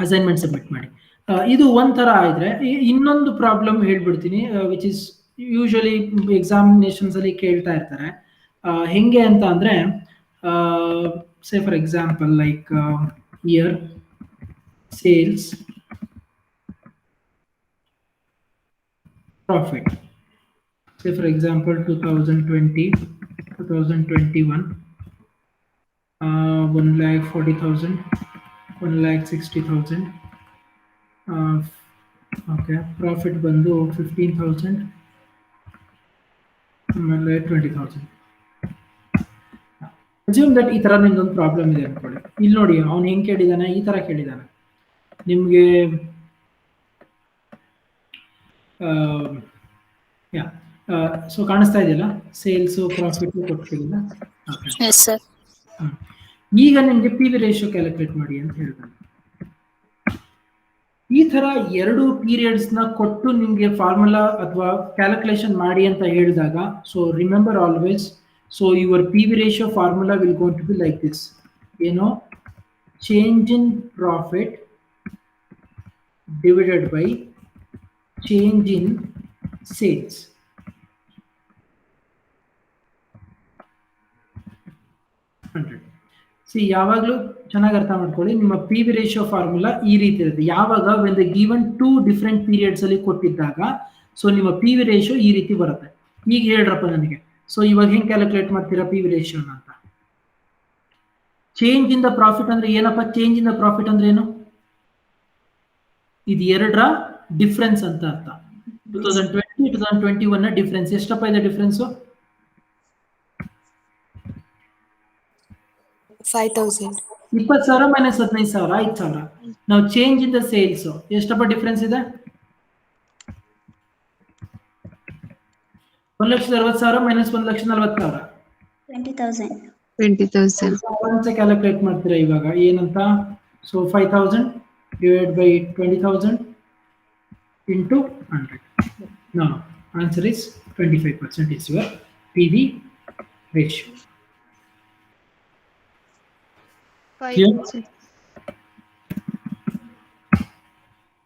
ಅಸೈನ್ಮೆಂಟ್ ಸಬ್ಮಿಟ್ ಮಾಡಿ. ಇದು ಒಂಥರ ಆದ್ರೆ ಇನ್ನೊಂದು ಪ್ರಾಬ್ಲಮ್ ಹೇಳ್ಬಿಡ್ತೀನಿ, ವಿಚ್ ಇಸ್ ಯೂಶಲಿ ಎಕ್ಸಾಮಿನೇಷನ್ಸ್ ಅಲ್ಲಿ ಕೇಳ್ತಾ ಇರ್ತಾರೆ. ಹೆಂಗೆ ಅಂತ ಅಂದ್ರೆ, say for example like year sales profit. Say for example 2020, 2021, 1,40,000, 1,60,000. Okay, profit ಬಂದು 15,000, ಆಮೇಲೆ 20,000. ಅಸ್ಯೂಮ್ ದಟ್ ಈ ತರ ನಿಮ್ದೊಂದು ಪ್ರಾಬ್ಲಮ್ ಇದೆ ಅನ್ಕೊಳ್ಳಿ. ಇಲ್ಲಿ ನೋಡಿ ಅವ್ನು ಹೆಂಗೆ ಕೇಳಿದಾನೆ, ಈ ತರ ಕೇಳಿದಾನೆ ನಿಮ್ಗೆ. ಸೊ ಕಾಣಿಸ್ತಾ ಇದೆಯಲ್ಲ, ಸೇಲ್ಸ್ ಪ್ರಾಫಿಟ್ ಕೊಟ್ಟಿಲ್ಲ. ಈಗ ನಿಮ್ಗೆ ಪಿ ವಿ ರೇಷಿಯೋ ಕ್ಯಾಲ್ಕುಲೇಟ್ ಮಾಡಿ ಅಂತ ಹೇಳ್ತಾನೆ. ಈ ತರ 2 ಪೀರಿಯಡ್ಸ್ ನ ಕೊಟ್ಟು ನಿಮ್ಗೆ ಫಾರ್ಮುಲಾ ಅಥವಾ ಕ್ಯಾಲ್ಕುಲೇಷನ್ ಮಾಡಿ ಅಂತ ಹೇಳಿದಾಗ, so remember always, so your P V ratio formula will gonna to be like this. ಏನೋ change in profit divided by change in sales. ಯಾವಾಗಲೂ ಚೆನ್ನಾಗಿ ಅರ್ಥ ಮಾಡ್ಕೊಳ್ಳಿ, ನಿಮ್ಮ ಪಿ ವಿ ರೇಷಿಯೋ ಫಾರ್ಮುಲಾ ಈ ರೀತಿ ಇರುತ್ತೆ. ಯಾವಾಗ when the given 2 different periods ಅಲ್ಲಿ ಕೊಟ್ಟಿದ್ದಾಗ ಸೊ ನಿಮ್ಮ ಪಿ ವಿ ರೇಷಿಯೋ ಈ ರೀತಿ ಬರುತ್ತೆ. ಈಗ ಹೇಳ್ರಪ್ಪ ನನಗೆ, ಸೊ ಇವಾಗ ಹೆಂಗೆ ಕ್ಯಾಲ್ಕುಲೇಟ್ ಮಾಡ್ತೀರಾ ಪಿ ವಿ ರೇಷಿಯೋನ ಅಂತ? ಚೇಂಜ್ ಇನ್ ದ ಪ್ರಾಫಿಟ್ ಅಂದ್ರೆ ಏನಪ್ಪ? ಚೇಂಜ್ ಇನ್ ದ ಪ್ರಾಫಿಟ್ ಅಂದ್ರೆ ಏನು? ಇದು ಎರಡರ ಡಿಫ್ರೆನ್ಸ್ ಅಂತ ಅರ್ಥ. 2020 2021 ನ ಡಿಫ್ರೆನ್ಸ್ ಎಷ್ಟಪ್ಪ ಇದೆ ಡಿಫ್ರೆನ್ಸು? 5,000. 20,000 ಮೈನಸ್ 15,000 5,000. ನಾವು ಚೇಂಜ್ ಇನ್ ದ ಸೇಲ್ಸ್ ಎಷ್ಟಪ್ಪ ಡಿಫ್ರೆನ್ಸ್ ಇದೆ? 1,60,000 ಮೈನಸ್ 1,40,000 20,000. ಒಂದ್ಸೆ ಕ್ಯಾಲ್ಕುಲೇಟ್ ಮಾಡ್ತೀರಾ ಇವಾಗ ಏನಂತ? So 5,000 divided by 20,000 into 100. Now answer is 25% is your PV ratio. 5,000.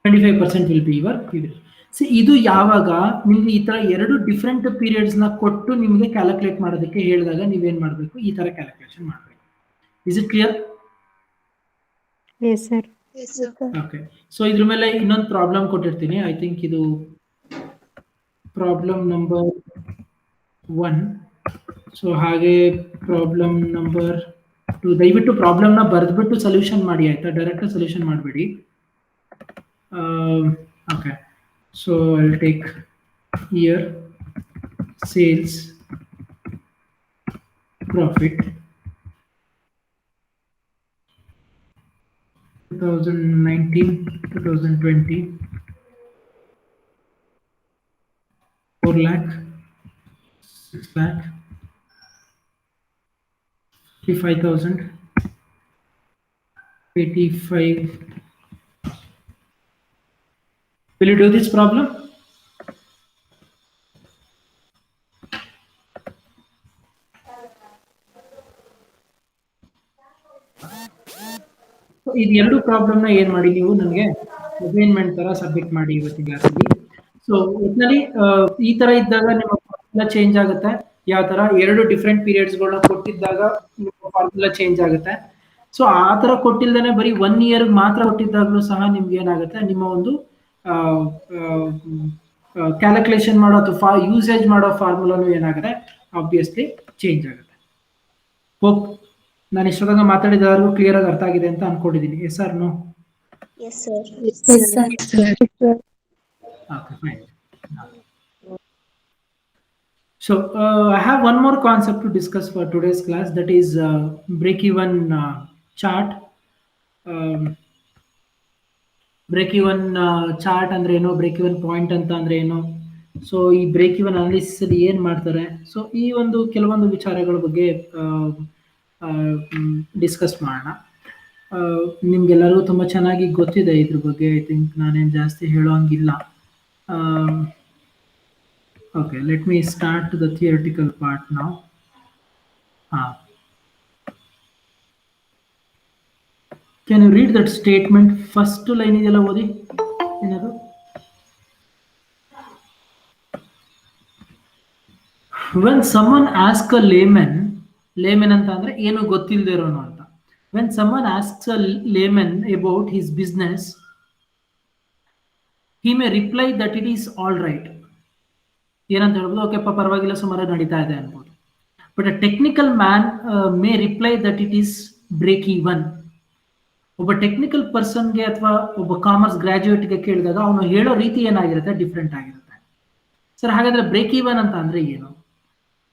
25% will be your PV ratio. C ಇದು ಯಾವಾಗ ನಿಮ್ಗೆ ಈ ತರ ಎರಡು ಡಿಫ್ರೆಂಟ್ ಪೀರಿಯಡ್ಸ್ ನ ಕೊಟ್ಟು ನಿಮ್ಗೆ ಕ್ಯಾಲ್ಕುಲೇಟ್ ಮಾಡೋದಕ್ಕೆ ಹೇಳಿದಾಗ ನೀವೇನ್ ಮಾಡ್ಬೇಕು? ಈ ತರ ಕ್ಯಾಲ್ಕುಲೇಷನ್ ಮಾಡ್ಬೇಕು. Is it clear? Yes, sir. Yes, sir. Okay. So ಇದ್ರ ಮೇಲೆ ಇನ್ನೊಂದು ಪ್ರಾಬ್ಲಮ್ ಕೊಟ್ಟಿರ್ತೀನಿ. ಐ ಥಿಂಕ್ ಇದು ಪ್ರಾಬ್ಲಮ್ ನಂಬರ್ 1. ಸೊ ಹಾಗೆ ಪ್ರಾಬ್ಲಮ್ ನಂಬರ್ 2. ದಯವಿಟ್ಟು ಪ್ರಾಬ್ಲಮ್ನ ಬರೆದ್ಬಿಟ್ಟು ಸೊಲ್ಯೂಷನ್ ಮಾಡಿ ಆಯ್ತಾ? ಡೈರೆಕ್ಟ್ ಸೊಲ್ಯೂಷನ್ ಮಾಡಬೇಡಿ. Okay. So I take year sales profit 2019-2020 4 lakh 6 lakh 55,000 85. Will you do this problem? ಇದು ಎರಡು ಪ್ರಾಬ್ಲಮ್ ನ ಏನ್ ಮಾಡಿ ನೀವು ನನಗೆ ಅಸೈನ್ಮೆಂಟ್ ತರ ಸಬ್ಮಿಟ್ ಮಾಡಿ ಇವತ್ತಿನ ಕ್ಲಾಸಲ್ಲಿ. ಸೊ ಒಟ್ಟಿನಲ್ಲಿ ಈ ತರ ಇದ್ದಾಗ ನಿಮ್ಮ ಫಾರ್ಮುಲಾ ಚೇಂಜ್ ಆಗುತ್ತೆ. ಯಾವ ತರ ಎರಡು ಡಿಫ್ರೆಂಟ್ ಪೀರಿಯಡ್ಸ್ ಗಳನ್ನ ಕೊಟ್ಟಿದ್ದಾಗ ನಿಮ್ಮ ಫಾರ್ಮುಲಾ ಚೇಂಜ್ ಆಗುತ್ತೆ. ಸೊ ಆ ತರ ಕೊಟ್ಟಿಲ್ದೇನೆ ಬರೀ 1 ಇಯರ್ ಮಾತ್ರ ಕೊಟ್ಟಿದ್ದಾಗಲೂ ಸಹ ನಿಮ್ಗೆ ಏನಾಗುತ್ತೆ? ನಿಮ್ಮ ಒಂದು ಕ್ಯಾಲ್ಕುಲೇಷನ್ ಮಾಡೋ ಅಥವಾ ಯೂಸೇಜ್ ಮಾಡೋ ಫಾರ್ಮುಲಾನು ಏನಾಗುತ್ತೆ? ಆಬ್ವಿಯಸ್ಲಿ ಚೇಂಜ್ ಆಗುತ್ತೆ. ಹೋಪ್ ನಾನು ಇಷ್ಟೊಂದು ಮಾತಾಡಿದವರೆಗೂ ಕ್ಲಿಯರ್ ಆಗಿ ಅರ್ಥ ಆಗಿದೆ ಅಂತ ಅನ್ಕೊಂಡಿದ್ದೀನಿ. Yes or no? Yes, sir. Yes, sir. Okay, fine. So I have one more concept to discuss for today's class, that is break-even chart. Break-even chart ಅಂದ್ರೆ ಏನು? break-even point ಅಂತ ಅಂದ್ರೆ ಏನು? ಸೊ ಈ break-even ಅನಾಲಿಸಿಸ್ ಅಲ್ಲಿ ಏನ್ ಮಾಡ್ತಾರೆ? ಸೊ ಈ ಒಂದು ಕೆಲವೊಂದು ವಿಚಾರಗಳ ಬಗ್ಗೆ ಡಿಸ್ಕಸ್ ಮಾಡೋಣ. ನಿಮ್ಗೆಲ್ಲರಿಗೂ ತುಂಬ ಚೆನ್ನಾಗಿ ಗೊತ್ತಿದೆ ಇದ್ರ ಬಗ್ಗೆ. ಐ ಥಿಂಕ್ ನಾನೇನು ಜಾಸ್ತಿ ಹೇಳೋಂಗಿಲ್ಲ. Okay, let me start the theoretical part ನಾವು. Can you read that statement? First line ಇದೆಲ್ಲ ಓದಿ. ಏನದು? When someone ask a layman ಅಂತ ಅಂದ್ರೆ ಏನು ಗೊತ್ತಿಲ್ಲದೆ ಇರೋನು ಅಂತ. when someone asks a layman about his business, he may reply that it is all right. ಏನಂತ ಹೇಳ್ಬೋದು? ಓಕೆ ಪರವಾಗಿಲ್ಲ, ಸುಮಾರು ನಡೀತಾ ಇದೆ ಅನ್ಬೋದು. But a technical man may reply that it is break even. ಒಬ್ಬ ಟೆಕ್ನಿಕಲ್ ಪರ್ಸನ್ಗೆ ಅಥವಾ ಒಬ್ಬ ಕಾಮರ್ಸ್ ಗ್ರಾಜ್ಯುಯೇಟ್ಗೆ ಕೇಳಿದಾಗ ಅವನು ಹೇಳೋ ರೀತಿ ಏನಾಗಿರುತ್ತೆ? ಡಿಫ್ರೆಂಟ್ ಆಗಿರುತ್ತೆ. ಸರ್ ಹಾಗಾದ್ರೆ ಬ್ರೇಕ್ ಈವನ್ ಅಂತ ಅಂದ್ರೆ ಏನು?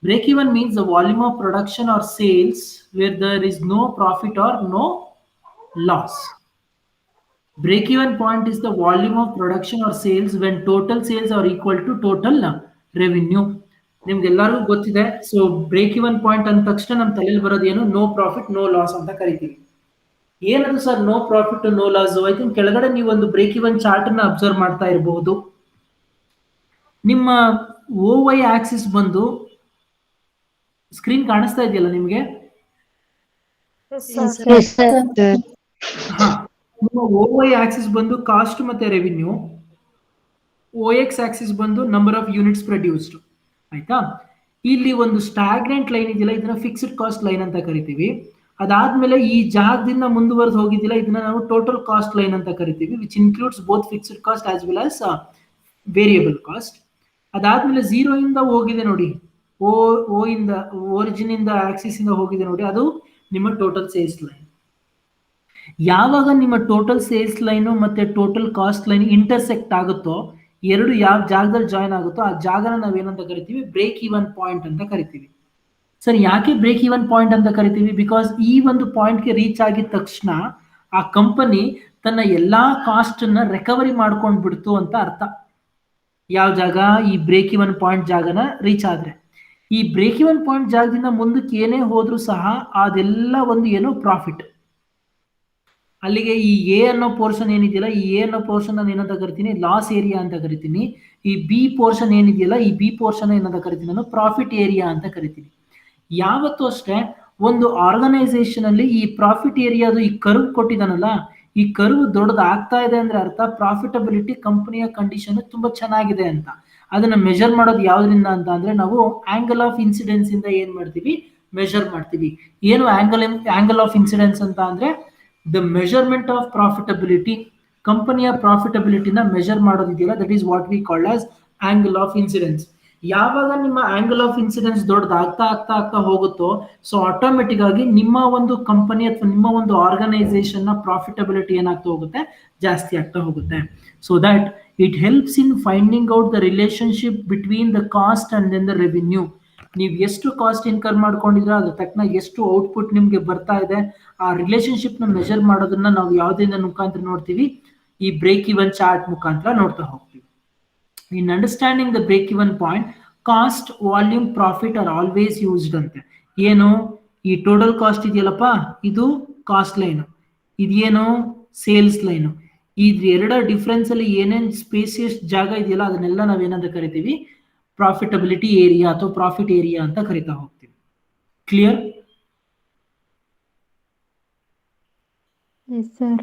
Break even means the volume of production or sales where there is no profit or no loss. Break even point is the volume of production or sales when total sales are equal to total revenue. ನಿಮ್ಗೆಲ್ಲರಿಗೂ ಗೊತ್ತಿದೆ. ಸೊ ಬ್ರೇಕ್ ಇವನ್ ಪಾಯಿಂಟ್ ಅಂದ ತಕ್ಷಣ ನಮ್ಮ ತಲೆಯಲ್ಲಿ ಬರೋದು ಏನು? ನೋ ಪ್ರಾಫಿಟ್ ನೋ ಲಾಸ್ ಅಂತ ಕರಿತೀವಿ. ಏನದು sir no profit no loss? I think ಕೆಳಗಡೆ ನೀವು ಒಂದು ಬ್ರೇಕ್ ಇವನ್ ಚಾರ್ಟ್ ಅನ್ನ ಅಬ್ಸರ್ವ್ ಮಾಡ್ತಾ ಇರಬಹುದು. ನಿಮ್ಮ OY ಆಕ್ಸಿಸ್ ಬಂದು ಸ್ಕ್ರೀನ್ ಕಾಣಿಸ್ತಾ ಇದೆಯಲ್ಲ ನಿಮ್ಗೆ? ನಿಮ್ಮ OY ಆಕ್ಸಿಸ್ ಬಂದು ಕಾಸ್ಟ್ ಮತ್ತೆ ರೆವಿನ್ಯೂ, OX ಆಕ್ಸಿಸ್ ಬಂದು ನಂಬರ್ ಆಫ್ ಯೂನಿಟ್ಸ್ ಪ್ರೊಡ್ಯೂಸ್ಡ್. ಆಯ್ತಾ? ಇಲ್ಲಿ ಒಂದು ಸ್ಟಾಗ್ನೆಂಟ್ ಲೈನ್ ಇದೆಯಲ್ಲ, ಇದನ್ನ ಫಿಕ್ಸ್ಡ್ ಕಾಸ್ಟ್ ಲೈನ್ ಅಂತ ಕರಿತೀವಿ. ಅದಾದ್ಮೇಲೆ ಈ ಜಾಗದಿಂದ ಮುಂದುವರೆದು ಹೋಗಿದ್ದಿಲ್ಲ, ಇದನ್ನ ನಾವು ಟೋಟಲ್ ಕಾಸ್ಟ್ ಲೈನ್ ಅಂತ ಕರಿತೀವಿ, which includes both fixed cost as well as variable cost. ಅದಾದ್ಮೇಲೆ 0 ಇಂದ ಹೋಗಿದೆ ನೋಡಿ, ಓ ಇಂದ ಒರಿಜಿನ್ ಇಂದ ಆಕ್ಸಿಸ್ ಇಂದ ಹೋಗಿದೆ ನೋಡಿ, ಅದು ನಿಮ್ಮ ಟೋಟಲ್ ಸೇಲ್ಸ್ ಲೈನ್. ಯಾವಾಗ ನಿಮ್ಮ ಟೋಟಲ್ ಸೇಲ್ಸ್ ಲೈನು ಮತ್ತೆ ಟೋಟಲ್ ಕಾಸ್ಟ್ ಲೈನ್ ಇಂಟರ್ಸೆಕ್ಟ್ ಆಗುತ್ತೋ, ಎರಡು ಯಾವ ಜಾಗದಲ್ಲಿ ಜಾಯಿನ್ ಆಗುತ್ತೋ ಆ ಜಾಗನ ನಾವೇನಂತ ಕರಿತೀವಿ, ಬ್ರೇಕ್ ಈವನ್ ಪಾಯಿಂಟ್ ಅಂತ ಕರಿತೀವಿ. ಸರ್ ಯಾಕೆ ಬ್ರೇಕ್ ಈವನ್ ಪಾಯಿಂಟ್ ಅಂತ ಕರಿತೀವಿ? ಬಿಕಾಸ್ ಈ ಒಂದು ಪಾಯಿಂಟ್ಗೆ ರೀಚ್ ಆಗಿದ ತಕ್ಷಣ ಆ ಕಂಪನಿ ತನ್ನ ಎಲ್ಲಾ ಕಾಸ್ಟ್ ಅನ್ನ ರಿಕವರಿ ಮಾಡ್ಕೊಂಡ್ ಬಿಡ್ತು ಅಂತ ಅರ್ಥ. ಯಾವ ಜಾಗ? ಈ ಬ್ರೇಕ್ ಇವನ್ ಪಾಯಿಂಟ್ ಜಾಗನ ರೀಚ್ ಆದ್ರೆ. ಈ ಬ್ರೇಕ್ ಇವನ್ ಪಾಯಿಂಟ್ ಜಾಗದಿಂದ ಮುಂದಕ್ಕೆ ಏನೇ ಹೋದ್ರೂ ಸಹ ಅದೆಲ್ಲ ಒಂದು ಏನೋ ಪ್ರಾಫಿಟ್. ಅಲ್ಲಿಗೆ ಈ ಎ ಅನ್ನೋ ಪೋರ್ಷನ್ ಏನಿದೆಯಲ್ಲ, ಈ ಎ ಅನ್ನೋ ಪೋರ್ಷನ್ ನಾನು ಏನಂತ ಕರಿತೀನಿ, ಲಾಸ್ ಏರಿಯಾ ಅಂತ ಕರಿತೀನಿ. ಈ ಬಿ ಪೋರ್ಷನ್ ಏನಿದೆಯಲ್ಲ, ಈ ಬಿ ಪೋರ್ಷನ್ ಏನಂತ ಕರಿತೀನಿ ನಾನು, ಪ್ರಾಫಿಟ್ ಏರಿಯಾ ಅಂತ ಕರಿತೀನಿ. ಯಾವತ್ತೂ ಅಷ್ಟೇ ಒಂದು ಆರ್ಗನೈಸೇಷನ್ ಅಲ್ಲಿ ಈ ಪ್ರಾಫಿಟ್ ಏರಿಯಾದು ಈ ಕರ್ವ್ ಕೊಟ್ಟಿದ್ದಾನಲ್ಲ, ಈ ಕರ್ವ್ ದೊಡ್ಡದಾಗ್ತಾ ಇದೆ ಅಂದ್ರೆ ಅರ್ಥ ಪ್ರಾಫಿಟಬಿಲಿಟಿ ಕಂಪನಿಯ ಕಂಡೀಷನ್ ತುಂಬಾ ಚೆನ್ನಾಗಿದೆ ಅಂತ. ಅದನ್ನ ಮೆಜರ್ ಮಾಡೋದು ಯಾವ್ದ್ರಿಂದ ಅಂತ ಅಂದ್ರೆ, ನಾವು ಆಂಗಲ್ ಆಫ್ ಇನ್ಸಿಡೆನ್ಸ್ ಇಂದ ಏನ್ ಮಾಡ್ತೀವಿ, ಮೆಜರ್ ಮಾಡ್ತೀವಿ. ಏನು ಆಂಗಲ್ ಆಫ್ ಇನ್ಸಿಡೆನ್ಸ್ ಅಂತ ಅಂದ್ರೆ, ದ ಮೆಜರ್ಮೆಂಟ್ ಆಫ್ ಪ್ರಾಫಿಟಬಿಲಿಟಿ, ಕಂಪನಿಯ ಪ್ರಾಫಿಟಬಿಲಿಟಿನ ಮೆಜರ್ ಮಾಡೋದಿದೆಯಲ್ಲ, that is what we called as angle of incidence. ಯಾವಾಗ ನಿಮ್ಮ ಆಂಗಲ್ ಆಫ್ ಇನ್ಸಿಡೆನ್ಸ್ ದೊಡ್ಡದಾಗ್ತಾ ಹೋಗುತ್ತೋ, ಸೊ ಆಟೋಮೆಟಿಕ್ ಆಗಿ ನಿಮ್ಮ ಒಂದು ಕಂಪನಿ ಅಥವಾ ನಿಮ್ಮ ಒಂದು ಆರ್ಗನೈಸೇಷನ್ ನ ಪ್ರಾಫಿಟಬಿಲಿಟಿ ಏನಾಗ್ತಾ ಹೋಗುತ್ತೆ, ಜಾಸ್ತಿ ಆಗ್ತಾ ಹೋಗುತ್ತೆ. So that it helps in finding out the relationship between the cost and then the revenue. ನೀವು ಎಷ್ಟು ಕಾಸ್ಟ್ ಇನ್ಕರ್ ಮಾಡ್ಕೊಂಡಿದ್ರೆ ಅದ್ರ ತಕ್ಕನ ಎಷ್ಟು ಔಟ್ಪುಟ್ ನಿಮ್ಗೆ ಬರ್ತಾ ಇದೆ, ಆ ರಿಲೇಶನ್ಶಿಪ್ ನ ಮೆಜರ್ ಮಾಡೋದನ್ನ ನಾವು ಯಾವುದರಿಂದ ಮುಖಾಂತರ ನೋಡ್ತೀವಿ, ಈ ಬ್ರೇಕ್ ಇವನ್ ಚಾರ್ಟ್ ಮುಖಾಂತರ ನೋಡ್ತಾ ಹೋಗ್ತೀವಿ. In understanding the break-even point, cost, volume, profit are always used ante. ಏನು ಈ ಟೋಟಲ್ ಕಾಸ್ಟ್ ಇದೆಯಲ್ಲಪ್ಪ, ಇದು ಕಾಸ್ಟ್ ಲೈನ್, ಇದೇನು ಸೇಲ್ಸ್ ಲೈನ್. ಇದ್ರ ಎರಡ ಡಿಫ್ರೆನ್ಸ್ ಅಲ್ಲಿ ಏನೇನ್ ಸ್ಪೇಸಿಯಸ್ ಜಾಗ ಇದೆಯಲ್ಲ, ಅದನ್ನೆಲ್ಲ ನಾವೇನಂತ ಕರಿತೀವಿ, ಪ್ರಾಫಿಟಬಿಲಿಟಿ ಏರಿಯಾ ಅಥವಾ ಪ್ರಾಫಿಟ್ ಏರಿಯಾ ಅಂತ ಕರಿತಾ ಹೋಗ್ತೀವಿ. Clear? Yes, sir.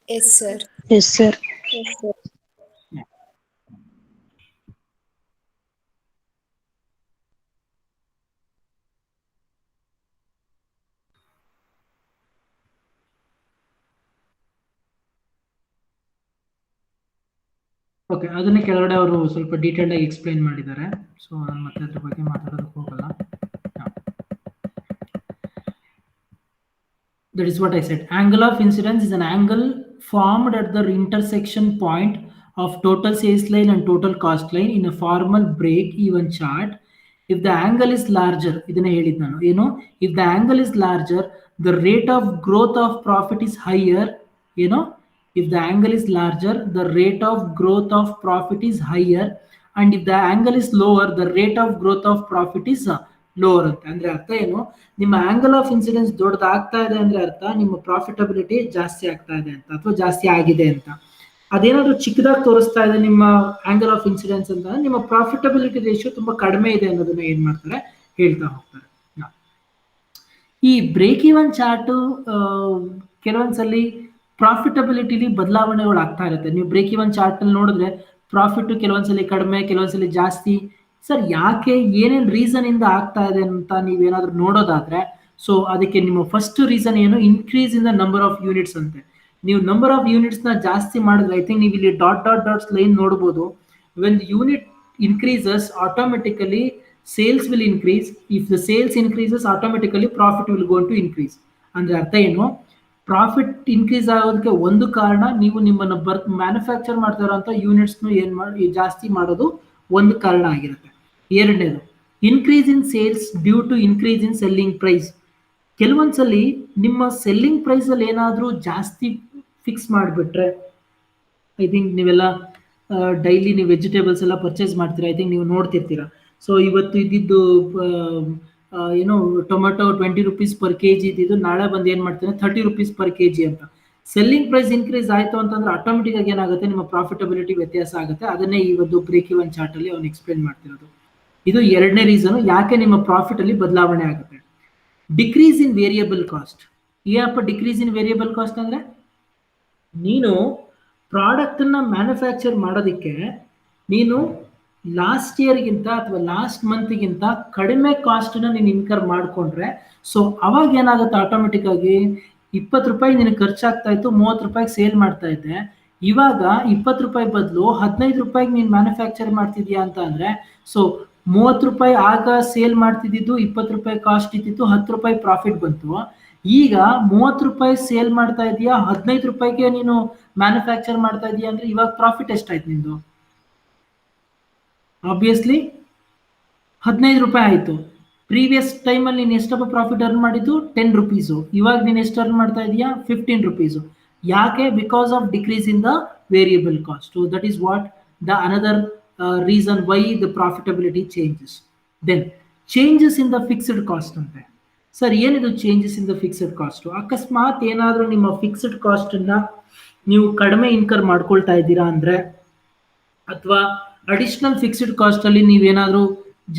Yes, sir. Yes, sir. Yes, sir. Okay, ಅದನ್ನ ಕೆಳಗಡೆ ಅವರು ಸ್ವಲ್ಪ ಡೀಟೇಲ್ಡ್ ಆಗಿ ಎಕ್ಸ್ಪ್ಲೈನ್ ಮಾಡಿದ್ದಾರೆ. ಸೊ ನಾನು ಮತ್ತೆ ಅದ್ರ ಬಗ್ಗೆ ಮಾತಾಡೋದಕ್ಕೆ ಹೋಗಲ್ಲ. That is what I said. Angle of incidence is an angle formed at the intersection point of total sales line and total cost line in a formal break-even chart. If the angle is larger, ಇದನ್ನ ಹೇಳಿದ್ ನಾನು, ಏನು, if the angle is larger, the rate of growth of profit is higher. ಏನು, if the angle is larger, the rate of growth of profit is higher, and if the angle is lower, the rate of growth of profit is lower ಅಂತ. ಅಂದ್ರೆ ಅರ್ಥ ಏನು, ನಿಮ್ಮ ಆಂಗಲ್ ಆಫ್ ಇನ್ಸಿಡೆನ್ಸ್ ದೊಡ್ಡದಾಗ್ತಾ ಇದೆ ಅಂದ್ರೆ ಅರ್ಥ ನಿಮ್ಮ ಪ್ರಾಫಿಟಬಿಲಿಟಿ ಜಾಸ್ತಿ ಆಗ್ತಾ ಇದೆ ಅಂತ, ಅಥವಾ ಜಾಸ್ತಿ ಆಗಿದೆ ಅಂತ. ಅದೇನಾದ್ರೂ ಚಿಕ್ಕದಾಗಿ ತೋರಿಸ್ತಾ ಇದೆ ನಿಮ್ಮ ಆಂಗಲ್ ಆಫ್ ಇನ್ಸಿಡೆನ್ಸ್ ಅಂತ, ನಿಮ್ಮ ಪ್ರಾಫಿಟಬಿಲಿಟಿ ರೇಷಿಯೋ ತುಂಬಾ ಕಡಿಮೆ ಇದೆ ಅನ್ನೋದನ್ನ ಏನ್ ಮಾಡ್ತಾರೆ, ಹೇಳ್ತಾ ಹೋಗ್ತಾರೆ. ಈ ಬ್ರೇಕ್ ಇವನ್ ಚಾರ್ಟ್ ಕೆಲವೊಂದ್ಸಲಿ ಪ್ರಾಫಿಟಬಿಲಿಟಿಲಿ ಬದಲಾವಣೆಗಳು ಆಗ್ತಾ ಇರುತ್ತೆ. ನೀವು ಬ್ರೇಕ್ ಇವನ್ ಚಾರ್ಟ್ ಅಲ್ಲಿ ನೋಡಿದ್ರೆ ಪ್ರಾಫಿಟ್ ಕೆಲವೊಂದ್ಸಲಿ ಕಡಿಮೆ, ಕೆಲವೊಂದ್ಸಲಿ ಜಾಸ್ತಿ. ಸರ್ ಯಾಕೆ, ಏನೇನ್ ರೀಸನ್ ಇಂದ ಆಗ್ತಾ ಇದೆ ಅಂತ ನೀವೇನಾದ್ರೂ ನೋಡೋದಾದ್ರೆ, ಸೊ ಅದಕ್ಕೆ ನಿಮ್ಮ ಫಸ್ಟ್ ರೀಸನ್ ಏನು, increase in the number of units ಅಂತೆ. ನೀವು ನಂಬರ್ ಆಫ್ ಯೂನಿಟ್ಸ್ ನ ಜಾಸ್ತಿ ಮಾಡಿದ್ರೆ, ಐ ಥಿಂಕ್ ನೀವು ಇಲ್ಲಿ ಡಾಟ್ಸ್ ಲೈನ್ ನೋಡಬಹುದು. When the unit increases, automatically sales will increase. If the sales increases, automatically profit will go to increase. ಅಂದ್ರೆ ಅರ್ಥ ಏನು, ಪ್ರಾಫಿಟ್ ಇನ್ಕ್ರೀಸ್ ಆಗೋದಕ್ಕೆ ಒಂದು ಕಾರಣ, ನೀವು ನಿಮ್ಮನ್ನ ಮ್ಯಾನುಫ್ಯಾಕ್ಚರ್ ಮಾಡ್ತಾ ಇರೋಂಥ ಯೂನಿಟ್ಸ್ ಜಾಸ್ತಿ ಮಾಡೋದು ಒಂದು ಕಾರಣ ಆಗಿರುತ್ತೆ. ಎರಡನೇದು, increase in sales due to increase in selling price. ಕೆಲವೊಂದ್ಸಲಿ ನಿಮ್ಮ ಸೆಲ್ಲಿಂಗ್ ಪ್ರೈಸ್ ಅಲ್ಲಿ ಏನಾದ್ರೂ ಜಾಸ್ತಿ ಫಿಕ್ಸ್ ಮಾಡಿಬಿಟ್ರೆ, ಐ ಥಿಂಕ್ ನೀವೆಲ್ಲ ಡೈಲಿ ನೀವು ವೆಜಿಟೇಬಲ್ಸ್ ಎಲ್ಲ ಪರ್ಚೇಸ್ ಮಾಡ್ತೀರಾ, ಐ ಥಿಂಕ್ ನೀವು ನೋಡ್ತಿರ್ತೀರಾ. ಸೊ ಇವತ್ತು ಇದ್ದಿದ್ದು ಏನೋ ಟೊಮೆಟೊ 20 rupees per kg ಇದ್ದಿದ್ದು ನಾಳೆ ಬಂದು ಏನ್ ಮಾಡ್ತಾರೆ 30 rupees per kg ಅಂತ. ಸೆಲ್ಲಿಂಗ್ ಪ್ರೈಸ್ ಇನ್ಕ್ರೀಸ್ ಆಯ್ತು ಅಂತಂದ್ರೆ ಆಟೋಮೆಟಿಕ್ ಆಗಿ ಏನಾಗುತ್ತೆ, ನಿಮ್ಮ ಪ್ರಾಫಿಟಬಿಲಿಟಿ ವ್ಯತ್ಯಾಸ ಆಗುತ್ತೆ. ಅದನ್ನೇ ಈ ಒಂದು ಬ್ರೇಕ್ ಇವನ್ ಚಾರ್ಟ್ ಅಲ್ಲಿ ಅವ್ನು ಎಕ್ಸ್ಪ್ಲೇನ್ ಮಾಡ್ತಿರೋದು. ಇದು ಎರಡನೇ ರೀಸನ್ ಯಾಕೆ ನಿಮ್ಮ ಪ್ರಾಫಿಟ್ ಅಲ್ಲಿ ಬದಲಾವಣೆ ಆಗುತ್ತೆ. Decrease in variable cost. ಏನಪ್ಪ ಡಿಕ್ರೀಸ್ ಇನ್ ವೇರಿಯಬಲ್ ಕಾಸ್ಟ್ ಅಂದ್ರೆ, ನೀನು ಪ್ರಾಡಕ್ಟ್ ಅನ್ನ ಮ್ಯಾನುಫ್ಯಾಕ್ಚರ್ ಮಾಡೋದಕ್ಕೆ ನೀನು ಲಾಸ್ಟ್ ಇಯರ್ಗಿಂತ ಅಥವಾ ಲಾಸ್ಟ್ ಮಂತ್ಗಿಂತ ಕಡಿಮೆ ಕಾಸ್ಟ್ ನೀನು ಇನ್ಕರ್ ಮಾಡ್ಕೊಂಡ್ರೆ, ಸೊ ಅವಾಗ ಏನಾಗುತ್ತೆ, ಆಟೋಮೆಟಿಕ್ ಆಗಿ 20 ರೂಪಾಯಿ ನಿನಗೆ ಖರ್ಚಾಗ್ತಾ ಇತ್ತು, 30 ರೂಪಾಯಿಗೆ ಸೇಲ್ ಮಾಡ್ತಾ ಇದ್ದೆ. ಇವಾಗ 20 ರೂಪಾಯಿ ಬದಲು 15 ರೂಪಾಯಿಗೆ ನೀನು ಮ್ಯಾನುಫ್ಯಾಕ್ಚರ್ ಮಾಡ್ತಿದ್ಯಾ ಅಂತ ಅಂದ್ರೆ, ಸೊ 30 ರೂಪಾಯಿ ಆಗ ಸೇಲ್ ಮಾಡ್ತಿದ್ದು, 20 ರೂಪಾಯಿ ಕಾಸ್ಟ್ ಇದ್ದಿತ್ತು, 10 ರೂಪಾಯಿ ಪ್ರಾಫಿಟ್ ಬಂತು. ಈಗ 30 ರೂಪಾಯಿ ಸೇಲ್ ಮಾಡ್ತಾ ಇದೀಯಾ, 15 ರೂಪಾಯಿಗೆ ನೀನು ಮ್ಯಾನುಫ್ಯಾಕ್ಚರ್ ಮಾಡ್ತಾ ಇದೀಯಾ ಅಂದ್ರೆ ಇವಾಗ ಪ್ರಾಫಿಟ್ ಎಷ್ಟಾಯ್ತು ನಿಂದು? ಆಬ್ವಿಯಸ್ಲಿ 15 ರೂಪಾಯಿ ಆಯಿತು. ಪ್ರೀವಿಯಸ್ ಟೈಮಲ್ಲಿ ನೀನು ಎಷ್ಟಪ್ಪ ಪ್ರಾಫಿಟ್ ಅರ್ನ್ ಮಾಡಿದ್ದು? 10 ರುಪೀಸು. ಇವಾಗ ನೀನು ಎಷ್ಟು ಅರ್ನ್ ಮಾಡ್ತಾ ಇದೀಯಾ? 15 ರುಪೀಸು. ಯಾಕೆ? Because of decrease in the variable cost. So that is what the another reason why the profitability changes. Then changes in the fixed cost ಅಂತೆ. ಸರ್ ಏನಿದು changes in the fixed cost? ಅಕಸ್ಮಾತ್ ಏನಾದರೂ ನಿಮ್ಮ ಫಿಕ್ಸ್ಡ್ ಕಾಸ್ಟನ್ನು ನೀವು ಕಡಿಮೆ ಇನ್ಕರ್ ಮಾಡ್ಕೊಳ್ತಾ ಇದ್ದೀರಾ ಅಂದರೆ, ಅಥವಾ ಅಡಿಷನಲ್ ಫಿಕ್ಸ್ಡ್ ಕಾಸ್ಟ್ ಅಲ್ಲಿ ನೀವೇನಾದರೂ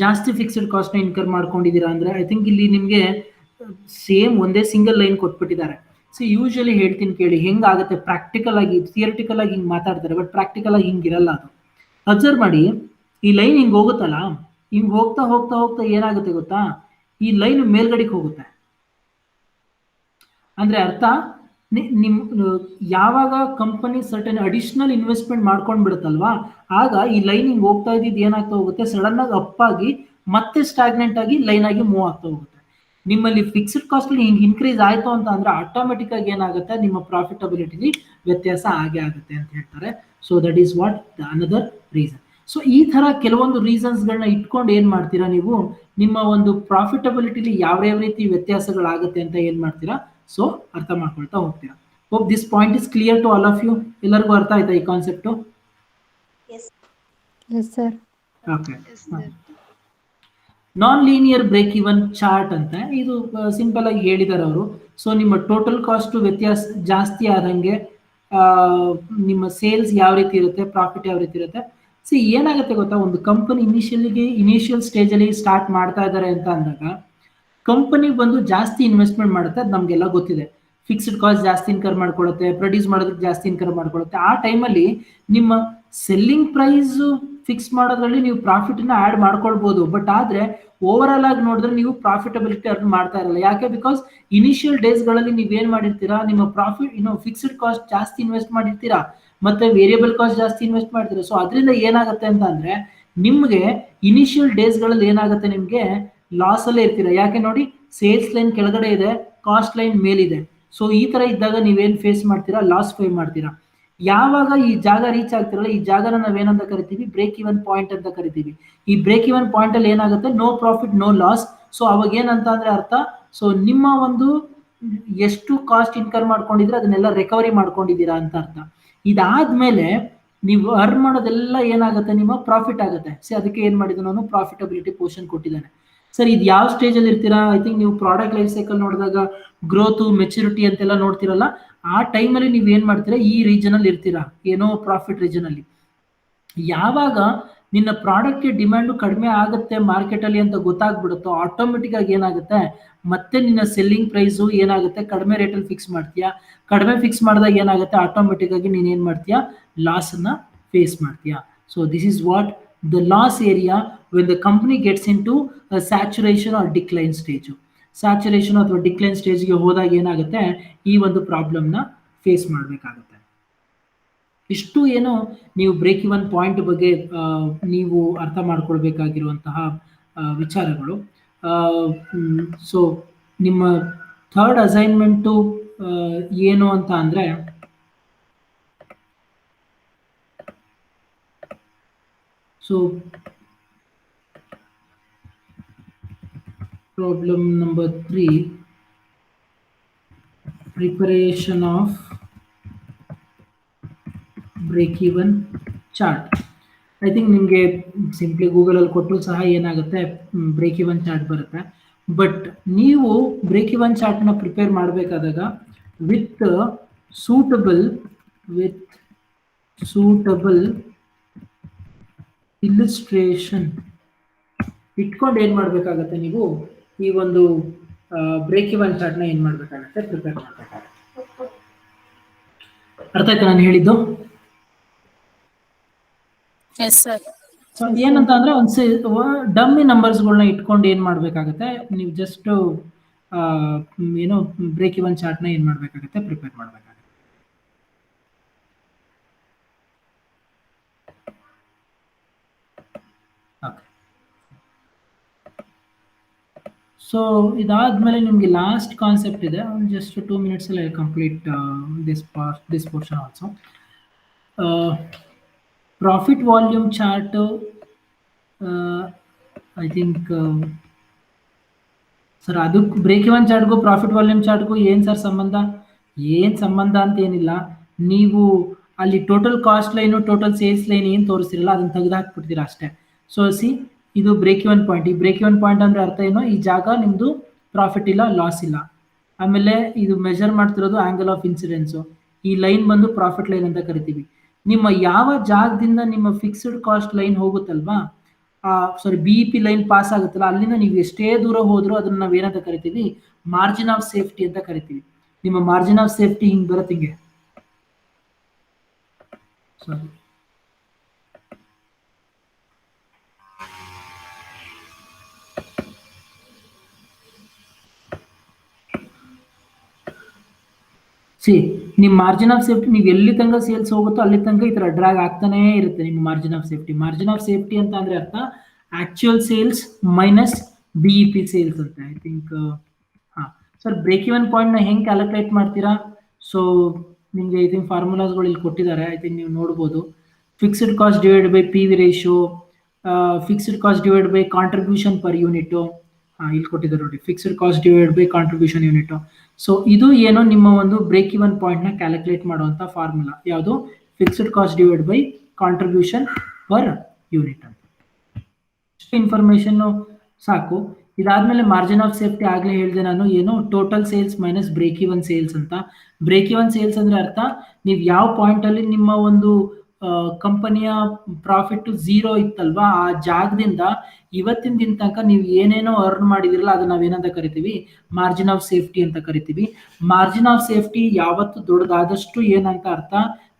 ಜಾಸ್ತಿ ಫಿಕ್ಸ್ಡ್ ಕಾಸ್ಟ್ನ ಇನ್ಕರ್ ಮಾಡ್ಕೊಂಡಿದ್ದೀರಾ ಅಂದರೆ, ಐ ಥಿಂಕ್ ಇಲ್ಲಿ ನಿಮಗೆ ಸೇಮ್ ಒಂದೇ ಸಿಂಗಲ್ ಲೈನ್ ಕೊಟ್ಬಿಟ್ಟಿದ್ದಾರೆ. ಸೊ ಯೂಶಲಿ ಹೇಳ್ತೀನಿ ಕೇಳಿ, ಹೆಂಗಾಗುತ್ತೆ ಪ್ರಾಕ್ಟಿಕಲ್ ಆಗಿ. ಥಿಯರಿಟಿಕಲ್ ಆಗಿ ಹಿಂಗೆ ಮಾತಾಡ್ತಾರೆ, ಬಟ್ ಪ್ರಾಕ್ಟಿಕಲ್ ಆಗಿ ಹಿಂಗಿರಲ್ಲ ಅದು. ಅಬ್ಸರ್ವ್ ಮಾಡಿ, ಈ ಲೈನ್ ಹಿಂಗೆ ಹೋಗುತ್ತಲ್ಲ, ಹಿಂಗೆ ಹೋಗ್ತಾ ಹೋಗ್ತಾ ಹೋಗ್ತಾ ಏನಾಗುತ್ತೆ ಗೊತ್ತಾ? ಈ ಲೈನ್ ಮೇಲ್ಗಡೆಗೆ ಹೋಗುತ್ತೆ. ಅಂದ್ರೆ ಅರ್ಥ, ನಿಮ್ ಯಾವಾಗ ಕಂಪನಿ ಸರ್ಟನ್ ಅಡಿಷನಲ್ ಇನ್ವೆಸ್ಟ್ಮೆಂಟ್ ಮಾಡ್ಕೊಂಡು ಬಿಡುತ್ತಲ್ವಾ, ಆಗ ಈ ಲೈನ್ ಹಿಂಗೆ ಹೋಗ್ತಾ ಇದ್ದಿದ್ದು ಏನಾಗ್ತಾ ಹೋಗುತ್ತೆ, ಸಡನ್ ಆಗಿ ಅಪ್ ಆಗಿ ಮತ್ತೆ ಸ್ಟಾಗ್ನೆಂಟ್ ಆಗಿ ಲೈನ್ ಆಗಿ ಮೂವ್ ಆಗ್ತಾ ಹೋಗುತ್ತೆ. ನಿಮ್ಮಲ್ಲಿ ಫಿಕ್ಸ್ಡ್ ಕಾಸ್ಟ್ ಹಿಂಗೆ ಇನ್ಕ್ರೀಸ್ ಆಯ್ತು ಅಂತ ಅಂದ್ರೆ ಆಟೋಮೆಟಿಕ್ ಆಗಿ ಏನಾಗುತ್ತೆ, ನಿಮ್ಮ ಪ್ರಾಫಿಟಬಿಲಿಟಿ ವ್ಯತ್ಯಾಸ ಆಗೇ ಆಗುತ್ತೆ ಅಂತ ಹೇಳ್ತಾರೆ. So that is what the another reason. So ಈ ತರ ಕೆಲವೊಂದು ರೀಸನ್ಸ್ಗಳನ್ನ ಇಟ್ಕೊಂಡು ಏನ್ ಮಾಡ್ತೀರಾ ನೀವು, ನಿಮ್ಮ ಒಂದು ಪ್ರಾಫಿಟಬಿಲಿಟಿಲಿ ಯಾವ ರೀತಿ ವ್ಯತ್ಯಾಸಗಳಾಗುತ್ತೆ ಅಂತ ಏನ್ ಮಾಡ್ತೀರಾ, ಸೊ ಅರ್ಥ ಮಾಡ್ಕೊಳ್ತಾ ಹೋಗ್ತೀರಾ. Hope this point is clear to all of you. ಎಲ್ಲರಿಗೂ ಅರ್ಥ ಆಯ್ತಾ ಈ concept? Yes, sir. Okay. Non linear break even chart ಅಂತ ಇದು ಸಿಂಪಲ್ ಆಗಿ ಹೇಳಿದ್ದಾರೆ ಅವರು. ಸೊ ನಿಮ್ಮ ಟೋಟಲ್ ಕಾಸ್ಟ್ ವ್ಯತ್ಯಾಸ ಜಾಸ್ತಿ ಆದಂಗೆ ನಿಮ್ಮ ಸೇಲ್ಸ್ ಯಾವ ರೀತಿ ಇರುತ್ತೆ, ಪ್ರಾಫಿಟ್ ಯಾವ ರೀತಿ ಇರುತ್ತೆ. ಸಿ ಏನಾಗುತ್ತೆ ಗೊತ್ತಾ, ಒಂದು ಕಂಪನಿ ಇನಿಷಿಯಲ್ ಸ್ಟೇಜಲ್ಲಿ ಸ್ಟಾರ್ಟ್ ಮಾಡ್ತಾ ಇದ್ದಾರೆ ಅಂತ ಅಂದಾಗ ಕಂಪನಿ ಬಂದು ಜಾಸ್ತಿ ಇನ್ವೆಸ್ಟ್ಮೆಂಟ್ ಮಾಡುತ್ತೆ, ಅದು ನಮಗೆಲ್ಲ ಗೊತ್ತಿದೆ. ಫಿಕ್ಸ್ಡ್ ಕಾಸ್ಟ್ ಜಾಸ್ತಿ ಇನ್ಕರ್ ಮಾಡ್ಕೊಳ್ಳುತ್ತೆ, ಪ್ರೊಡ್ಯೂಸ್ ಮಾಡೋದಕ್ಕೆ ಜಾಸ್ತಿ ಇನ್ಕರ್ ಮಾಡ್ಕೊಳ್ಳುತ್ತೆ. ಆ ಟೈಮಲ್ಲಿ ನಿಮ್ಮ ಸೆಲ್ಲಿಂಗ್ ಪ್ರೈಸ್ ಫಿಕ್ಸ್ ಮಾಡೋದ್ರಲ್ಲಿ ನೀವು ಪ್ರಾಫಿಟ್ನ ಆ್ಯಡ್ ಮಾಡ್ಕೊಳ್ಬೋದು, ಬಟ್ ಆದರೆ ಓವರ್ ಆಲ್ ಆಗಿ ನೋಡಿದ್ರೆ ನೀವು ಪ್ರಾಫಿಟಬಿಲಿಟಿ ಅರ್ನ್ ಮಾಡ್ತಾ ಇರಲ್ಲ. ಯಾಕೆ? ಬಿಕಾಸ್ ಇನಿಷಿಯಲ್ ಡೇಸ್ಗಳಲ್ಲಿ ನೀವೇನು ಮಾಡಿರ್ತೀರಾ, ನಿಮ್ಮ ಪ್ರಾಫಿಟ್ ಫಿಕ್ಸ್ಡ್ ಕಾಸ್ಟ್ ಜಾಸ್ತಿ ಇನ್ವೆಸ್ಟ್ ಮಾಡಿರ್ತೀರಾ, ಮತ್ತೆ ವೇರಿಯಬಲ್ ಕಾಸ್ಟ್ ಜಾಸ್ತಿ ಇನ್ವೆಸ್ಟ್ ಮಾಡ್ತೀರಾ. ಸೊ ಅದರಿಂದ ಏನಾಗುತ್ತೆ ಅಂತ ಅಂದ್ರೆ ನಿಮಗೆ ಇನಿಷಿಯಲ್ ಡೇಸ್ಗಳಲ್ಲಿ ಏನಾಗುತ್ತೆ, ನಿಮಗೆ ಲಾಸ್ ಅಲ್ಲೇ ಇರ್ತೀರಾ. ಯಾಕೆ ನೋಡಿ, ಸೇಲ್ಸ್ ಲೈನ್ ಕೆಳಗಡೆ ಇದೆ, ಕಾಸ್ಟ್ ಲೈನ್ ಮೇಲಿದೆ. ಸೊ ಈ ತರ ಇದ್ದಾಗ ನೀವೇನ್ ಫೇಸ್ ಮಾಡ್ತೀರಾ, ಲಾಸ್ ಫೇಸ್ ಮಾಡ್ತೀರಾ. ಯಾವಾಗ ಈ ಜಾಗ ರೀಚ್ ಆಗ್ತಿರಲ್ಲ, ಈ ಜಾಗನ ನಾವೇನಂತ ಕರಿತೀವಿ, ಬ್ರೇಕ್ ಇವನ್ ಪಾಯಿಂಟ್ ಅಂತ ಕರಿತೀವಿ. ಈ ಬ್ರೇಕ್ ಇವನ್ ಪಾಯಿಂಟ್ ಅಲ್ಲಿ ಏನಾಗುತ್ತೆ, no profit no loss. So ಅವಾಗ ಏನಂತ ಅಂದ್ರೆ ಅರ್ಥ, ಸೊ ನಿಮ್ಮ ಒಂದು ಎಷ್ಟು ಕಾಸ್ಟ್ ಇನ್ಕರ್ ಮಾಡ್ಕೊಂಡಿದ್ರೆ ಅದನ್ನೆಲ್ಲ ರಿಕವರಿ ಮಾಡ್ಕೊಂಡಿದ್ದೀರಾ ಅಂತ ಅರ್ಥ. ಇದಾದ್ಮೇಲೆ ನೀವು ಅರ್ನ್ ಮಾಡೋದೆಲ್ಲ ಏನಾಗುತ್ತೆ, ನಿಮ್ಮ ಪ್ರಾಫಿಟ್ ಆಗುತ್ತೆ. ಸೊ ಅದಕ್ಕೆ ಏನ್ ಮಾಡಿದ್ದು ನಾನು, ಪ್ರಾಫಿಟಬಿಲಿಟಿ ಪೋರ್ಷನ್ ಕೊಟ್ಟಿದ್ದಾನೆ. ಸರ್ ಇದು ಯಾವ ಸ್ಟೇಜ್ ಅಲ್ಲಿ ಇರ್ತೀರಾ? ಐ ಥಿಂಕ್ ನೀವು ಪ್ರಾಡಕ್ಟ್ ಲೈಫ್ ಸೈಕಲ್ ನೋಡಿದಾಗ ಗ್ರೋತ್ ಮೆಚುರಿಟಿ ಅಂತೆಲ್ಲ ನೋಡ್ತಿರಲ್ಲ, ಆ ಟೈಮಲ್ಲಿ ನೀವು ಏನ್ ಮಾಡ್ತೀರಾ, ಈ ರೀಜನ್ ಅಲ್ಲಿ ಇರ್ತೀರಾ, ಏನೋ ಪ್ರಾಫಿಟ್ ರೀಜನ್ ಅಲ್ಲಿ. ಯಾವಾಗ ನಿನ್ನ ಪ್ರಾಡಕ್ಟ್ಗೆ ಡಿಮ್ಯಾಂಡು ಕಡಿಮೆ ಆಗುತ್ತೆ ಮಾರ್ಕೆಟ್ ಅಲ್ಲಿ ಅಂತ ಗೊತ್ತಾಗ್ಬಿಡುತ್ತೋ, ಆಟೋಮೆಟಿಕ್ ಆಗಿ ಏನಾಗುತ್ತೆ, ಮತ್ತೆ ನಿನ್ನ ಸೆಲ್ಲಿಂಗ್ ಪ್ರೈಸು ಏನಾಗುತ್ತೆ, ಕಡಿಮೆ ರೇಟಲ್ಲಿ ಫಿಕ್ಸ್ ಮಾಡ್ತೀಯಾ. ಕಡಿಮೆ ಫಿಕ್ಸ್ ಮಾಡಿದಾಗ ಏನಾಗುತ್ತೆ, ಆಟೋಮೆಟಿಕ್ ಆಗಿ ನೀನು ಏನು ಮಾಡ್ತೀಯಾ, ಲಾಸ್ ಅನ್ನ ಫೇಸ್ ಮಾಡ್ತೀಯಾ. So this is what the loss area when the company gets into a saturation or decline stage. Saturation ಅಥವಾ ಡಿಕ್ಲೈನ್ ಸ್ಟೇಜ್ಗೆ ಹೋದಾಗ ಏನಾಗುತ್ತೆ, ಈ ಒಂದು ಪ್ರಾಬ್ಲಮ್ನ ಫೇಸ್ ಮಾಡಬೇಕಾಗುತ್ತೆ. ಇಷ್ಟು ಏನೋ ನೀವು ಬ್ರೇಕ್ ಇವನ್ ಪಾಯಿಂಟ್ ಬಗ್ಗೆ ನೀವು ಅರ್ಥ ಮಾಡ್ಕೊಳ್ಬೇಕಾಗಿರುವಂತಹ ವಿಚಾರಗಳು. ಸೊ ನಿಮ್ಮ ಥರ್ಡ್ ಅಸೈನ್ಮೆಂಟು ಏನು ಅಂತ ಅಂದರೆ, so problem number 3, preparation of break-even chart. I think ನಿಮಗೆ ಸಿಂಪ್ಲಿ ಗೂಗಲಲ್ಲಿ ಕೊಟ್ಟರು ಸಹ ಏನಾಗುತ್ತೆ, ಬ್ರೇಕ್ ಇವನ್ ಚಾರ್ಟ್ ಬರುತ್ತೆ. ಬಟ್ ನೀವು ಬ್ರೇಕ್ ಇವನ್ ಚಾರ್ಟ್ನ ಪ್ರಿಪೇರ್ ಮಾಡಬೇಕಾದಾಗ ವಿತ್ ಸೂಟಬಲ್ ಇಲಿಸ್ಟ್ರೇಷನ್ ಇಟ್ಕೊಂಡು ಏನು ಮಾಡಬೇಕಾಗತ್ತೆ, ನೀವು ಈ ಒಂದು ಬ್ರೇಕ್ ಇವನ್ ಚಾರ್ಟ್ನ ಏನು ಮಾಡಬೇಕಾಗತ್ತೆ, ಪ್ರಿಪೇರ್ ಮಾಡಬೇಕಾಗತ್ತೆ. ಅರ್ಥ ಆಯ್ತಾ ನಾನು ಹೇಳಿದ್ದು? ಸೊ ಏನಂತ ಅಂದ್ರೆ ಒಂದು ಡಮ್ಮಿ ನಂಬರ್ಸ್ಗಳನ್ನ ಇಟ್ಕೊಂಡು ಏನು ಮಾಡಬೇಕಾಗತ್ತೆ, ನೀವು ಜಸ್ಟ್ ಏನೋ ಬ್ರೇಕ್ ಇವನ್ ಚಾರ್ಟ್ನ ಏನು ಮಾಡಬೇಕಾಗತ್ತೆ, ಪ್ರಿಪೇರ್ ಮಾಡಬೇಕಾಗತ್ತೆ. ಸೊ ಇದಾದ್ಮೇಲೆ ನಿಮಗೆ ಲಾಸ್ಟ್ ಕಾನ್ಸೆಪ್ಟ್ ಇದೆ, ಜಸ್ಟ್ 2 minutes ಅಲ್ಲಿ complete this portion also. Profit volume chart, I think sir ಅದು ಬ್ರೇಕ್ ಇವನ್ ಚಾರ್ಟ್ಗೂ ಪ್ರಾಫಿಟ್ ವಾಲ್ಯೂಮ್ ಚಾರ್ಟ್ಗೂ ಏನು ಸರ್ ಸಂಬಂಧ? ಏನು ಸಂಬಂಧ ಅಂತ ಏನಿಲ್ಲ, ನೀವು ಅಲ್ಲಿ total cost line total sales line ಏನು ತೋರಿಸ್ತಿರಲ್ಲ ಅದನ್ನು ತೆಗೆದು ಹಾಕ್ಬಿಡ್ತೀರಾ ಅಷ್ಟೇ. ಸೊ ಇದು ಬ್ರೇಕ್ ಇವನ್ ಪಾಯಿಂಟ್. ಈ ಬ್ರೇಕ್ ಇವನ್ ಪಾಯಿಂಟ್ ಅಂದರೆ ಅರ್ಥ ಏನು? ಈ ಜಾಗ ನಿಮ್ಮದು ಪ್ರಾಫಿಟ್ ಇಲ್ಲ, ಲಾಸ್ ಇಲ್ಲ. ಆಮೇಲೆ ಇದು ಮೆಜರ್ ಮಾಡ್ತಿರೋದು ಆಂಗಲ್ ಆಫ್ ಇನ್ಸಿಡೆನ್ಸು. ಈ ಲೈನ್ ಬಂದು ಪ್ರಾಫಿಟ್ ಲೈನ್ ಅಂತ ಕರಿತೀವಿ. ನಿಮ್ಮ ಯಾವ ಜಾಗದಿಂದ ನಿಮ್ಮ ಫಿಕ್ಸ್ಡ್ ಕಾಸ್ಟ್ ಲೈನ್ ಹೋಗುತ್ತಲ್ವಾ, BEP ಲೈನ್ ಪಾಸ್ ಆಗುತ್ತಲ್ಲ, ಅಲ್ಲಿಂದ ನೀವು ಎಷ್ಟೇ ದೂರ ಹೋದರೂ ಅದನ್ನ ನಾವು ಏನಂತ ಕರಿತೀವಿ? ಮಾರ್ಜಿನ್ ಆಫ್ ಸೇಫ್ಟಿ ಅಂತ ಕರಿತೀವಿ. ನಿಮ್ಮ ಮಾರ್ಜಿನ್ ಆಫ್ ಸೇಫ್ಟಿ ಹಿಂಗೆ ಬರುತ್ತೆ, ಹಿಂಗೆ. ಸಾರಿ, ನಿಮ್ಮ ಮಾರ್ಜಿನ್ ಆಫ್ ಸೇಫ್ಟಿ ನೀವು ಎಲ್ಲಿ ತನಕ ಸೇಲ್ಸ್ ಹೋಗುತ್ತೋ ಅಲ್ಲಿ ತನಕ ಈ ತರ ಡ್ರಾಗ್ ಆಗ್ತಾನೇ ಇರುತ್ತೆ ನಿಮ್ಮ margin of safety. Margin of safety ಅಂತ ಅಂದ್ರೆ ಅರ್ಥ actual sales minus BEP sales ಅಂತ. I think sir break even point ನ ಹೆಂಗೆ ಕ್ಯಾಲ್ಕುಲೇಟ್ ಮಾಡ್ತೀರಾ? ಸೊ ನಿಮಗೆ ಐ ಥಿಂಕ್ ಫಾರ್ಮುಲಾಸ್ಗಳು ಇಲ್ಲಿ ಕೊಟ್ಟಿದ್ದಾರೆ, ಐ ಥಿಂಕ್ ನೀವು ನೋಡ್ಬೋದು. Fixed cost divide by PV ratio, fixed cost divide by contribution per unit. ಇಲ್ಲಿ ಕೊಟ್ಟಿದ್ದಾರೆ ನೋಡಿ, fixed cost divide by contribution unit. So ಇದು ಏನೋ ನಿಮ್ಮ ಒಂದು ಬ್ರೇಕ್ ಇವನ್ ಪಾಯಿಂಟ್ ನ ಕ್ಯಾಲ್ಕುಲೇಟ್ ಮಾಡುವಂತ ಫಾರ್ಮುಲಾ ಯಾವುದು? Fixed cost divide by contribution per unit ಅಂತ. ಇನ್ಫಾರ್ಮೇಶನ್ ಸಾಕು. ಇದಾದ್ಮೇಲೆ ಮಾರ್ಜಿನ್ ಆಫ್ ಸೇಫ್ಟಿ ಆಗ್ಲೇ ಹೇಳಿದೆ ನಾನು, ಏನು? Total sales minus break even sales ಅಂತ. ಬ್ರೇಕ್ ಇವನ್ ಸೇಲ್ಸ್ ಅಂದ್ರೆ ಅರ್ಥ ನೀವು ಯಾವ ಪಾಯಿಂಟ್ ಅಲ್ಲಿ ನಿಮ್ಮ ಒಂದು ಕಂಪನಿಯ ಪ್ರಾಫಿಟ್ 0 ಇತ್ತಲ್ವಾ, ಆ ಜಾಗದಿಂದ ಇವತ್ತಿನ ದಿನ ತನಕ ನೀವು ಏನೇನೋ ಅರ್ನ್ ಮಾಡಿದಿರಲ್ಲ ಅದನ್ನ ನಾವೇನಂತ ಕರಿತೀವಿ? ಮಾರ್ಜಿನ್ ಆಫ್ ಸೇಫ್ಟಿ ಅಂತ ಕರಿತೀವಿ. ಮಾರ್ಜಿನ್ ಆಫ್ ಸೇಫ್ಟಿ ಯಾವತ್ತು ದೊಡ್ಡದಾದಷ್ಟು ಏನಂತ ಅರ್ಥ,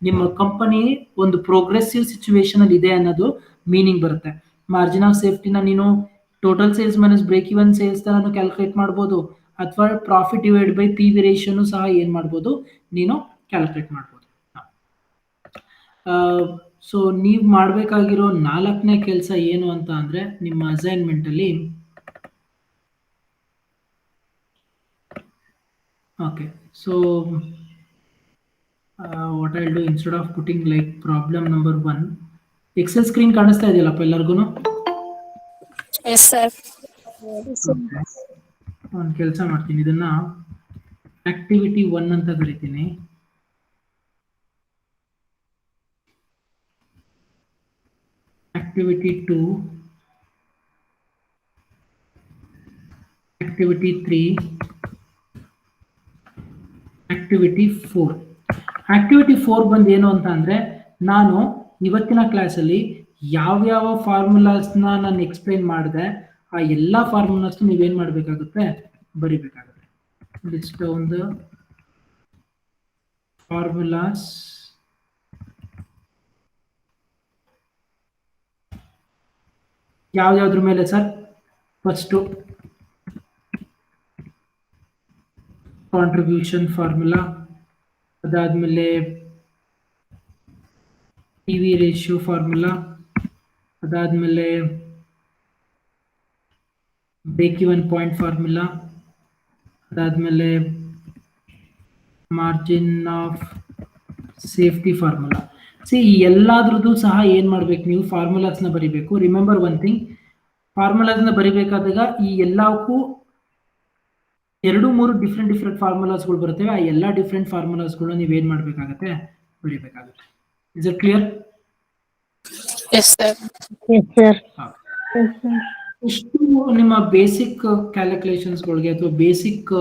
ನಿಮ್ಮ ಕಂಪನಿ ಒಂದು ಪ್ರೋಗ್ರೆಸಿವ್ ಸಿಚುವೇಶನ್ ಅಲ್ಲಿ ಇದೆ ಅನ್ನೋದು ಮೀನಿಂಗ್ ಬರುತ್ತೆ. ಮಾರ್ಜಿನ್ ಆಫ್ ಸೇಫ್ಟಿನ ನೀನು total sales minus break even sales ತರ ಕ್ಯಾಲ್ಕುಲೇಟ್ ಮಾಡ್ಬೋದು, ಅಥವಾ ಪ್ರಾಫಿಟ್ ಡಿವೈಡ್ ಬೈ PV ರೇಷಿಯೋನು ಸಹ ಏನ್ ಮಾಡ್ಬೋದು? ನೀನು ಕ್ಯಾಲ್ಕುಲೇಟ್ ಮಾಡ್ಬೋದು. ಸೊ ನೀವು ಮಾಡಬೇಕಾಗಿರೋ 4ನೇ ಕೆಲಸ ಏನು ಅಂತ ಅಂದ್ರೆ, ನಿಮ್ಮ ಅಸೈನ್ಮೆಂಟ್ ಅಲ್ಲಿ okay, so what I will do, instead of putting like problem number 1, excel screen ಕಾಣಿಸ್ತಾ ಇದೆಯಲ್ಲಪ್ಪ ಎಲ್ಲರಿಗೂ? Yes sir. ಒಂದು ಕೆಲಸ ಮಾಡ್ತೀನಿ, ಇದನ್ನ ಆಕ್ಟಿವಿಟಿ 1 ಅಂತ ಕರಿತೀನಿ. Activity 2, activity 3, activity 4. ಆಕ್ಟಿವಿಟಿ 4 ಬಂದು ಏನು ಅಂತ ಅಂದ್ರೆ, ನಾನು ಇವತ್ತಿನ ಕ್ಲಾಸಲ್ಲಿ ಯಾವ್ಯಾವ ಫಾರ್ಮುಲಾಸ್ನ ನಾನು ಎಕ್ಸ್ಪ್ಲೈನ್ ಮಾಡಿದೆ ಆ ಎಲ್ಲ ಫಾರ್ಮುಲಾಸ್ ನೀವೇನ್ ಮಾಡಬೇಕಾಗುತ್ತೆ? ಬರಿಬೇಕಾಗುತ್ತೆ. ಲಿಸ್ಟ್ ಡೌನ್ ದ ಫಾರ್ಮುಲಾಸ್ ಯಾವ್ಯಾವ್ದ್ರ ಮೇಲೆ ಸರ್? ಫಸ್ಟು ಕಾಂಟ್ರಿಬ್ಯೂಷನ್ ಫಾರ್ಮುಲಾ, ಅದಾದ್ಮೇಲೆ PV ರೇಷಿಯೋ ಫಾರ್ಮುಲಾ, ಅದಾದ್ಮೇಲೆ ಬ್ರೇಕ್ ಇವನ್ ಪಾಯಿಂಟ್ ಫಾರ್ಮುಲಾ, ಅದಾದ್ಮೇಲೆ ಮಾರ್ಜಿನ್ ಆಫ್ ಸೇಫ್ಟಿ ಫಾರ್ಮುಲಾ. ಈ ಎಲ್ಲಾದ್ರದ್ದು ಸಹ ಏನ್ ಮಾಡ್ಬೇಕು ನೀವು? ಫಾರ್ಮುಲಾಸ್ನ ಬರಿಬೇಕು. ರಿಮೆಂಬರ್ ಒನ್ ಥಿಂಗ್, ಫಾರ್ಮುಲಾಸ್ನ ಬರಿಬೇಕಾದಾಗ ಈ ಎಲ್ಲಕ್ಕೂ 2-3 ಡಿಫ್ರೆಂಟ್ ಫಾರ್ಮುಲಾಸ್ಗಳು ಬರ್ತವೆ. ಆ ಎಲ್ಲ ಡಿಫ್ರೆಂಟ್ ಫಾರ್ಮುಲಾಸ್ಗಳು ನೀವೇನ್ ಮಾಡ್ಬೇಕಾಗತ್ತೆ? ಬರಿಬೇಕಾಗುತ್ತೆ. Is it clear? Yes sir. ಇಷ್ಟು ನಿಮ್ಮ ಬೇಸಿಕ್ ಕ್ಯಾಲ್ಕುಲೇಷನ್ಸ್ಗಳಿಗೆ ಅಥವಾ ಬೇಸಿಕ್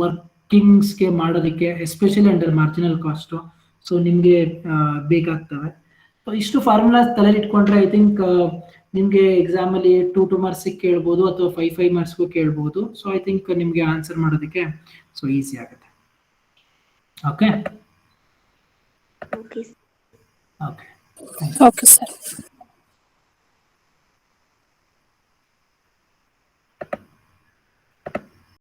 ವರ್ಕಿಂಗ್ಸ್ಗೆ ಮಾಡೋದಕ್ಕೆ, especially under marginal cost, so ನಿಮಗೆ ಬೇಕಾಗ್ತವೆ. ಸೊ ಇಷ್ಟು ಫಾರ್ಮುಲಾಸ್ ತಲೆಯಲ್ಲಿ ಇಟ್ಕೊಂಡ್ರೆ ಐ ಥಿಂಕ್ ನಿಮಗೆ ಎಕ್ಸಾಮಲ್ಲಿ 2 marks ಕೇಳ್ಬೋದು ಅಥವಾ 5 marksಗೂ ಕೇಳ್ಬೋದು. ಸೊ ಐ ಥಿಂಕ್ ನಿಮಗೆ ಆನ್ಸರ್ ಮಾಡೋದಕ್ಕೆ ಸೊ ಈಸಿ ಆಗುತ್ತೆ. Okay Okay. Okay okay sir.